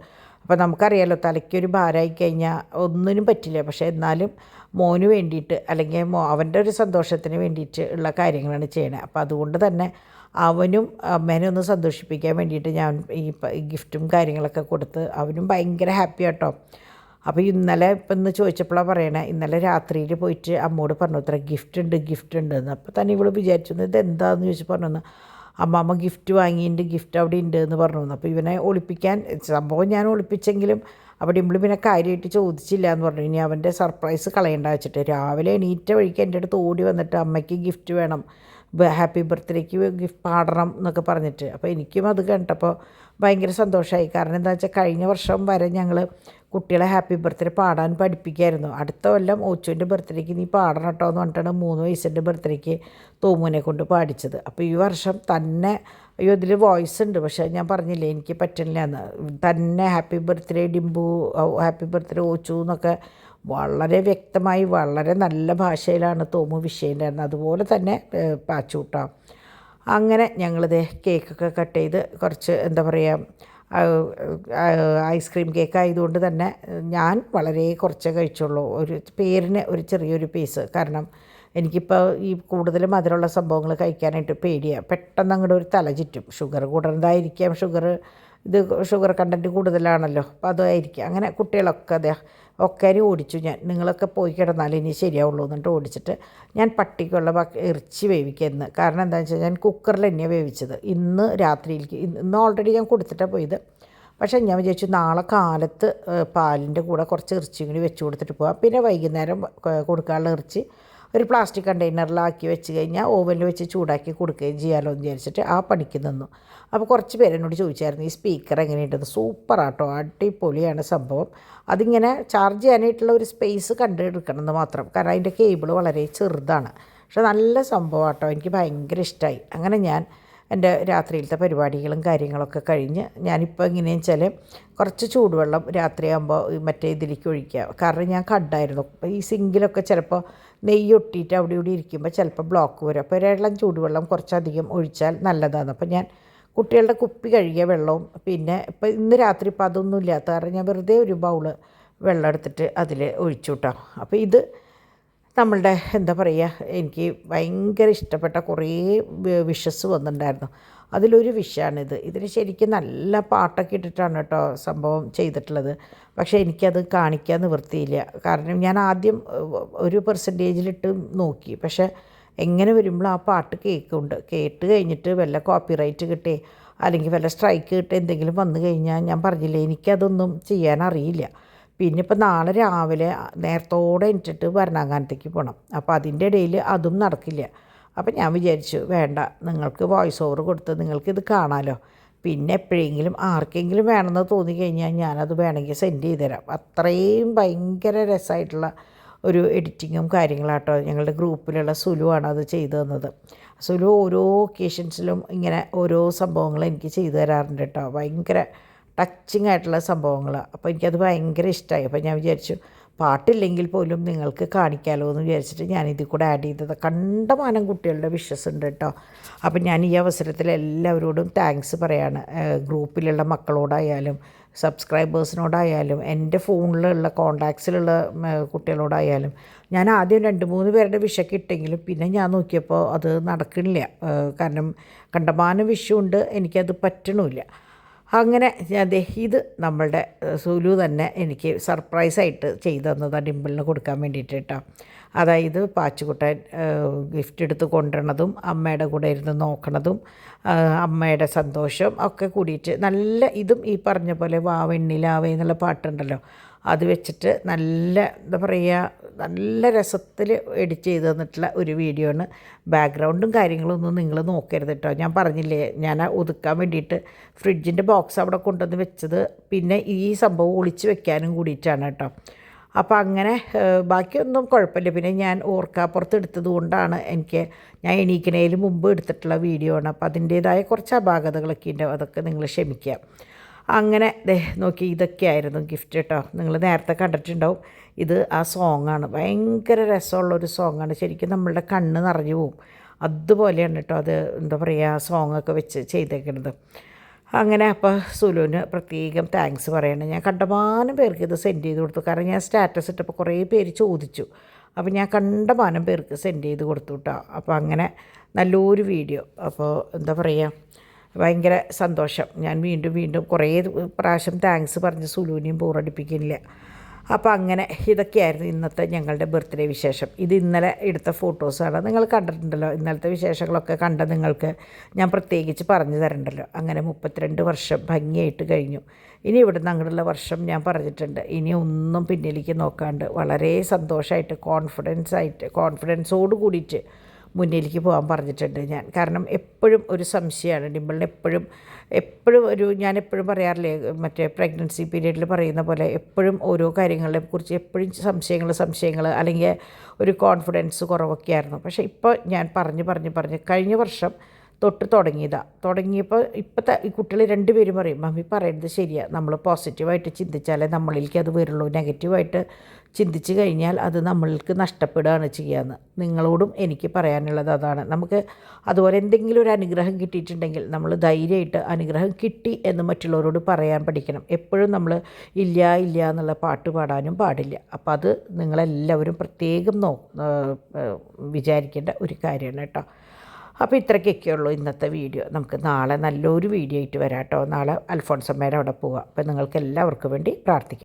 അപ്പോൾ നമുക്കറിയാമല്ലോ തലയ്ക്കൊരു ഭാരമായി കഴിഞ്ഞാൽ ഒന്നിനും പറ്റില്ല. പക്ഷേ എന്നാലും മോന് വേണ്ടിയിട്ട് അല്ലെങ്കിൽ അവൻ്റെ ഒരു സന്തോഷത്തിന് വേണ്ടിയിട്ട് ഉള്ള കാര്യങ്ങളാണ് ചെയ്യണത്. അപ്പോൾ അതുകൊണ്ട് തന്നെ അവനും അമ്മേനെ ഒന്ന് സന്തോഷിപ്പിക്കാൻ വേണ്ടിയിട്ട് ഞാൻ ഈ ഗിഫ്റ്റും കാര്യങ്ങളൊക്കെ കൊടുത്ത് അവനും ഭയങ്കര ഹാപ്പി ആട്ടോ. അപ്പോൾ ഇന്നലെ ഇപ്പം ഇന്ന് ചോദിച്ചപ്പോഴാണ് പറയണേ, ഇന്നലെ രാത്രിയിൽ പോയിട്ട് അമ്മോട് പറഞ്ഞു അത്ര ഗിഫ്റ്റ് ഉണ്ട് എന്ന്. അപ്പോൾ തന്നെ ഇവൾ വിചാരിച്ചു ഇത് എന്താണെന്ന് ചോദിച്ചു പറഞ്ഞു, അമ്മ ഗിഫ്റ്റ് വാങ്ങിയിട്ട് ഗിഫ്റ്റ് അവിടെ ഉണ്ട് എന്ന് പറഞ്ഞു. അപ്പോൾ ഇവനെ ഒളിപ്പിക്കാൻ സംഭവം ഞാൻ ഒളിപ്പിച്ചെങ്കിലും അവിടെ ഇമ്പിളി പിന്നെ കാര്യമായിട്ട് ചോദിച്ചില്ല എന്ന് പറഞ്ഞു. ഇനി അവൻ്റെ സർപ്രൈസ് കളയണ്ട വെച്ചിട്ട് രാവിലെ എണീറ്റ വഴിക്ക് എൻ്റെ അടുത്ത് ഓടി വന്നിട്ട് അമ്മയ്ക്ക് ഗിഫ്റ്റ് വേണം, ഹാപ്പി ബർത്ത്ഡേക്ക് ഗിഫ്റ്റ് പാടണം എന്നൊക്കെ പറഞ്ഞിട്ട്. അപ്പോൾ എനിക്കും അത് കണ്ടപ്പോൾ ഭയങ്കര സന്തോഷമായി. കാരണം എന്താ വെച്ചാൽ കഴിഞ്ഞ വർഷം വരെ ഞങ്ങൾ കുട്ടികളെ ഹാപ്പി ബർത്ത്ഡേ പാടാൻ പഠിപ്പിക്കായിരുന്നു. അടുത്ത കൊല്ലം ഓച്ചുവിൻ്റെ ബർത്ത്ഡേക്ക് നീ പാടണം കേട്ടോ എന്ന് പറഞ്ഞിട്ടാണ് 3 വയസ്സിൻ്റെ ബർത്ത്ഡേക്ക് തോമുവിനെ കൊണ്ട് പാടിച്ചത്. അപ്പോൾ ഈ വർഷം തന്നെ അയ്യോ ഇതിൽ വോയിസ് ഉണ്ട് പക്ഷേ ഞാൻ പറഞ്ഞില്ലേ എനിക്ക് പറ്റില്ല എന്ന്, തന്നെ ഹാപ്പി ബർത്ത്ഡേ ഡിംബു, ഹാപ്പി ബർത്ത്ഡേ ഓച്ചു എന്നൊക്കെ വളരെ വ്യക്തമായി വളരെ നല്ല ഭാഷയിലാണ് തോമു വിഷയമുണ്ടായിരുന്നത്. അതുപോലെ തന്നെ പാച്ചൂട്ടാം. അങ്ങനെ ഞങ്ങളിത് കേക്കൊക്കെ കട്ട് ചെയ്ത് കുറച്ച് എന്താ പറയുക ഐസ്ക്രീം കേക്ക് ആയതുകൊണ്ട് തന്നെ ഞാൻ വളരെ കുറച്ചേ കഴിച്ചുള്ളൂ, ഒരു പേരിന് ഒരു ചെറിയൊരു പീസ്. കാരണം എനിക്കിപ്പോൾ ഈ കൂടുതൽ മധുരമുള്ള സംഭവങ്ങൾ കഴിക്കാനായിട്ട് പേടിയാണ്, പെട്ടെന്ന് അങ്ങോട്ട് ഒരു തല ചുറ്റും. ഷുഗർ കൂടുന്നതായിരിക്കാം, ഷുഗർ കണ്ടൻറ്റ് കൂടുതലാണല്ലോ, അപ്പോൾ അതായിരിക്കും. അങ്ങനെ കുട്ടികളൊക്കെ ഒക്കെ ഓടിച്ചു ഞാൻ, നിങ്ങളൊക്കെ പോയി കിടന്നാൽ ഇനി ശരിയാവുള്ളൂ എന്നിട്ട് ഓടിച്ചിട്ട് ഞാൻ പട്ടിക്കുള്ള ഇറച്ചി വേവിക്കുന്നത്. കാരണം എന്താണെന്ന് വെച്ചാൽ ഞാൻ കുക്കറിൽ തന്നെയാണ് വേവിച്ചത്. ഇന്ന് രാത്രിയിലേക്ക് ഇന്ന് ഓൾറെഡി ഞാൻ കൊടുത്തിട്ടാണ് പോയത്. പക്ഷേ ഞാൻ വിചാരിച്ചു നാളെ കാലത്ത് പാലിൻ്റെ കൂടെ കുറച്ച് ഇറച്ചിയും കൂടി വെച്ച് കൊടുത്തിട്ട് പോകാം. പിന്നെ വൈകുന്നേരം കൊടുക്കാനുള്ള ഇറച്ചി ഒരു പ്ലാസ്റ്റിക് കണ്ടെയ്നറിലാക്കി വെച്ച് കഴിഞ്ഞാൽ ഓവനിൽ വെച്ച് ചൂടാക്കി കൊടുക്കുകയും ചെയ്യാമല്ലോ എന്ന് വിചാരിച്ചിട്ട് ആ പണിക്ക് നിന്നു. അപ്പോൾ കുറച്ച് പേരെന്നോട് ചോദിച്ചായിരുന്നു ഈ സ്പീക്കർ എങ്ങനെയുണ്ടെന്ന്. സൂപ്പറാട്ടോ, അടിപൊളിയാണ് സംഭവം. അതിങ്ങനെ ചാർജ് ചെയ്യാനായിട്ടുള്ള ഒരു സ്പേസ് കണ്ടെടുക്കണമെന്ന് മാത്രം, കാരണം അതിൻ്റെ കേബിൾ വളരെ ചെറുതാണ്. പക്ഷെ നല്ല സംഭവമാട്ടോ, എനിക്ക് ഭയങ്കര ഇഷ്ടമായി. അങ്ങനെ ഞാൻ എൻ്റെ രാത്രിയിലത്തെ പരിപാടികളും കാര്യങ്ങളൊക്കെ കഴിഞ്ഞ് ഞാനിപ്പോൾ എങ്ങനെയാണെന്ന് വെച്ചാൽ കുറച്ച് ചൂടുവെള്ളം രാത്രിയാകുമ്പോൾ മറ്റേ ഇതിലേക്ക് ഒഴിക്കുക. കാരണം ഞാൻ കണ്ടായിരുന്നു ഈ സിങ്കിലൊക്കെ ചിലപ്പോൾ നെയ്യ് ഒട്ടിയിട്ട് അവിടെ ഇവിടെ ഇരിക്കുമ്പോൾ ചിലപ്പോൾ ബ്ലോക്ക് വരും. അപ്പോൾ ഒരെണ്ണം ചൂടുവെള്ളം കുറച്ചധികം ഒഴിച്ചാൽ നല്ലതാണ്. അപ്പോൾ ഞാൻ കുട്ടികളുടെ കുപ്പി കഴുകിയ വെള്ളവും പിന്നെ ഇപ്പോൾ ഇന്ന് രാത്രി ഇപ്പോൾ അതൊന്നും ഇല്ലാത്ത കാരണം ഞാൻ വെറുതെ ഒരു ബൗള് വെള്ളം എടുത്തിട്ട് അതിൽ ഒഴിച്ചു കിട്ടാം. അപ്പോൾ ഇത് നമ്മളുടെ എന്താ പറയുക, എനിക്ക് ഭയങ്കര ഇഷ്ടപ്പെട്ട കുറേ വിഷസ് വന്നിട്ടുണ്ടായിരുന്നു. അതിലൊരു വിഷാണിത്. ഇതിന് ശരിക്കും നല്ല പാട്ടൊക്കെ ഇട്ടിട്ടാണ് കേട്ടോ സംഭവം ചെയ്തിട്ടുള്ളത്. പക്ഷേ എനിക്കത് കാണിക്കാൻ നിവൃത്തിയില്ല. കാരണം ഞാൻ ആദ്യം ഒരു പെർസെൻറ്റേജിലിട്ട് നോക്കി, പക്ഷേ എങ്ങനെ വരുമ്പോൾ ആ പാട്ട് കേട്ട് കഴിഞ്ഞിട്ട് വല്ല കോപ്പിറൈറ്റ് കിട്ടേ അല്ലെങ്കിൽ വല്ല സ്ട്രൈക്ക് കിട്ടേ എന്തെങ്കിലും വന്നു കഴിഞ്ഞാൽ ഞാൻ പറഞ്ഞില്ലേ എനിക്കതൊന്നും ചെയ്യാനറിയില്ല. പിന്നെ ഇപ്പോൾ നാളെ രാവിലെ നേരത്തോടെ എണീറ്റിട്ട് ഭരണാങ്ങാനത്തേക്ക് പോകണം. അപ്പോൾ അതിൻ്റെ ഇടയിൽ അതും നടക്കില്ല. അപ്പം ഞാൻ വിചാരിച്ചു വേണ്ട, നിങ്ങൾക്ക് വോയിസ് ഓവർ കൊടുത്ത് നിങ്ങൾക്കിത് കാണാമല്ലോ. പിന്നെ എപ്പോഴെങ്കിലും ആർക്കെങ്കിലും വേണമെന്ന് തോന്നിക്കഴിഞ്ഞാൽ ഞാനത് വേണമെങ്കിൽ സെൻഡ് ചെയ്ത് തരാം. അത്രയും ഭയങ്കര രസമായിട്ടുള്ള ഒരു എഡിറ്റിങ്ങും കാര്യങ്ങളാട്ടോ. ഞങ്ങളുടെ ഗ്രൂപ്പിലുള്ള സുലുവാണ് അത് ചെയ്തു തന്നത്. സുലു ഓരോ ഒക്കേഷൻസിലും ഇങ്ങനെ ഓരോ സംഭവങ്ങൾ എനിക്ക് ചെയ്തു തരാറുണ്ട് കേട്ടോ. ഭയങ്കര ടച്ചിങ് ആയിട്ടുള്ള സംഭവങ്ങൾ. അപ്പോൾ എനിക്കത് ഭയങ്കര ഇഷ്ടമായി. അപ്പോൾ ഞാൻ വിചാരിച്ചു പാട്ടില്ലെങ്കിൽ പോലും നിങ്ങൾക്ക് കാണിക്കാമല്ലോ എന്ന് വിചാരിച്ചിട്ട് ഞാനിതിൽ കൂടെ ആഡ് ചെയ്തത്. കണ്ടമാനം കുട്ടികളുടെ വിഷസ് ഉണ്ട് കേട്ടോ. അപ്പം ഞാൻ ഈ അവസരത്തിൽ എല്ലാവരോടും താങ്ക്സ് പറയാണ്. ഗ്രൂപ്പിലുള്ള മക്കളോടായാലും സബ്സ്ക്രൈബേഴ്സിനോടായാലും എൻ്റെ ഫോണിലുള്ള കോണ്ടാക്ട്സിലുള്ള കുട്ടികളോടായാലും ഞാൻ ആദ്യം 2-3 പേരുടെ വിഷൊക്കെ ഇട്ടെങ്കിലും പിന്നെ ഞാൻ നോക്കിയപ്പോൾ അത് നടക്കണില്ല. കാരണം കണ്ടമാനം വിഷുണ്ട്, എനിക്കത് പറ്റണമില്ല. അങ്ങനെ ഇത് നമ്മളുടെ സുലു തന്നെ എനിക്ക് സർപ്രൈസായിട്ട് ചെയ്തു തന്നതാണ് ഡിമ്പിളിന് കൊടുക്കാൻ വേണ്ടിയിട്ട് കേട്ടോ. അതായത് പാച്ചുകുട്ടൻ ഗിഫ്റ്റ് എടുത്ത് കൊണ്ടുവരണതും അമ്മയുടെ കൂടെ ഇരുന്ന് നോക്കണതും അമ്മയുടെ സന്തോഷം ഒക്കെ കൂടിയിട്ട് നല്ല ഇതും ഈ പറഞ്ഞ പോലെ വാവെണ്ണിലാവേ എന്നുള്ള പാട്ടുണ്ടല്ലോ, അത് വെച്ചിട്ട് നല്ല എന്താ പറയുക, നല്ല രസത്തിൽ എഡിറ്റ് ചെയ്ത് തന്നിട്ടുള്ള ഒരു വീഡിയോ ആണ്. ബാക്ക്ഗ്രൗണ്ടും കാര്യങ്ങളൊന്നും നിങ്ങൾ നോക്കരുത് കേട്ടോ. ഞാൻ പറഞ്ഞില്ലേ, ഞാൻ ഒതുക്കാൻ വേണ്ടിയിട്ട് ഫ്രിഡ്ജിൻ്റെ ബോക്സ് അവിടെ കൊണ്ടുവന്ന് വെച്ചത് പിന്നെ ഈ സംഭവം ഒളിച്ച് വെക്കാനും കൂടിയിട്ടാണ് കേട്ടോ. അപ്പോൾ അങ്ങനെ ബാക്കിയൊന്നും കുഴപ്പമില്ല. പിന്നെ ഞാൻ ഓർക്കാപ്പുറത്ത് എടുത്തത് കൊണ്ടാണ് ഞാൻ എണീക്കണേൽ മുമ്പ് എടുത്തിട്ടുള്ള വീഡിയോ ആണ്. അപ്പോൾ അതിൻ്റേതായ കുറച്ച് അപാകതകളൊക്കെ ഉണ്ട്, അതൊക്കെ നിങ്ങൾ ക്ഷമിക്കുക. അങ്ങനെ നോക്കി, ഇതൊക്കെയായിരുന്നു ഗിഫ്റ്റ് കേട്ടോ. നിങ്ങൾ നേരത്തെ കണ്ടിട്ടുണ്ടാവും, ഇത് ആ സോങ്ങാണ്. ഭയങ്കര രസമുള്ളൊരു സോങ്ങാണ്, ശരിക്കും നമ്മളുടെ കണ്ണ് നിറഞ്ഞു പോവും. അതുപോലെയാണ് കേട്ടോ അത്, എന്താ പറയുക, സോങ്ങൊക്കെ വെച്ച് ചെയ്തേക്കുന്നത്. അങ്ങനെ അപ്പോൾ സുലുവിന് പ്രത്യേകം താങ്ക്സ് പറയണം. ഞാൻ കണ്ടമാനം പേർക്ക് ഇത് സെൻഡ് ചെയ്ത് കൊടുത്തു. കാരണം ഞാൻ സ്റ്റാറ്റസ് ഇട്ടപ്പോൾ കുറേ പേര് ചോദിച്ചു. അപ്പോൾ ഞാൻ കണ്ടമാനം പേർക്ക് സെൻഡ് ചെയ്ത് കൊടുത്തു കേട്ടോ. അപ്പോൾ അങ്ങനെ നല്ലൊരു വീഡിയോ. അപ്പോൾ എന്താ പറയുക, ഭയങ്കര സന്തോഷം. ഞാൻ വീണ്ടും കുറേ പ്രാവശ്യം താങ്ക്സ് പറഞ്ഞ് സുലുവിനെയും ബോറടിപ്പിക്കില്ല. അപ്പോൾ അങ്ങനെ ഇതൊക്കെയായിരുന്നു ഇന്നത്തെ ഞങ്ങളുടെ ബർത്ത്ഡേ വിശേഷം. ഇത് ഇന്നലെ എടുത്ത ഫോട്ടോസാണ്. നിങ്ങൾ കണ്ടിട്ടുണ്ടല്ലോ, ഇന്നലത്തെ വിശേഷങ്ങളൊക്കെ കണ്ട നിങ്ങൾക്ക് ഞാൻ പ്രത്യേകിച്ച് പറഞ്ഞു തരണ്ടല്ലോ. അങ്ങനെ 32 വർഷം ഭംഗിയായിട്ട് കഴിഞ്ഞു. ഇനി ഇവിടുന്ന് അങ്ങോട്ടുള്ള വർഷം ഞാൻ പറഞ്ഞിട്ടുണ്ട്, ഇനി ഒന്നും പിന്നിലേക്ക് നോക്കാണ്ട് വളരെ സന്തോഷമായിട്ട് കോൺഫിഡൻസോട് കൂടിയിട്ട് മുന്നിലേക്ക് പോകാൻ പറഞ്ഞിട്ടുണ്ട് ഞാൻ. കാരണം എപ്പോഴും ഒരു സംശയമാണ് ഡിമ്പിളിന്, എപ്പോഴും ഞാൻ എപ്പോഴും പറയാറില്ലേ, മറ്റേ പ്രഗ്നൻസി പീരീഡിൽ പറയുന്ന പോലെ എപ്പോഴും ഓരോ കാര്യങ്ങളെ കുറിച്ച് എപ്പോഴും സംശയങ്ങൾ അല്ലെങ്കിൽ ഒരു കോൺഫിഡൻസ് കുറവൊക്കെ ആയിരുന്നു. പക്ഷേ ഇപ്പോൾ ഞാൻ പറഞ്ഞ് കഴിഞ്ഞ വർഷം തൊട്ട് തുടങ്ങിയപ്പോൾ ഇപ്പോഴത്തെ ഈ കുട്ടികൾ 2 പേരും പറയും, മമ്മി പറയുന്നത് ശരിയാണ്, നമ്മൾ പോസിറ്റീവായിട്ട് ചിന്തിച്ചാലേ നമ്മളിലേക്ക് അത് വരുള്ളൂ, നെഗറ്റീവായിട്ട് ചിന്തിച്ച് കഴിഞ്ഞാൽ അത് നമ്മൾക്ക് നഷ്ടപ്പെടുകയാണ് ചെയ്യാമെന്ന്. നിങ്ങളോടും എനിക്ക് പറയാനുള്ളത് അതാണ്. നമുക്ക് അതുപോലെ എന്തെങ്കിലും ഒരു അനുഗ്രഹം കിട്ടിയിട്ടുണ്ടെങ്കിൽ നമ്മൾ ധൈര്യമായിട്ട് അനുഗ്രഹം കിട്ടി എന്ന് മറ്റുള്ളവരോട് പറയാൻ പഠിക്കണം. എപ്പോഴും നമ്മൾ ഇല്ല എന്നുള്ള പാട്ട് പാടാനും പാടില്ല. അപ്പോൾ അത് നിങ്ങളെല്ലാവരും പ്രത്യേകം വിചാരിക്കേണ്ട ഒരു കാര്യമാണ് കേട്ടോ. അപ്പോൾ ഇത്രയ്ക്കൊക്കെയുള്ളൂ ഇന്നത്തെ വീഡിയോ. നമുക്ക് നാളെ നല്ലൊരു വീഡിയോ ആയിട്ട് വരാം കേട്ടോ. നാളെ അൽഫോൺസമ്മേടെ അവിടെ പോവാം. അപ്പോൾ നിങ്ങൾക്ക് എല്ലാവർക്കും വേണ്ടി പ്രാർത്ഥിക്കാം.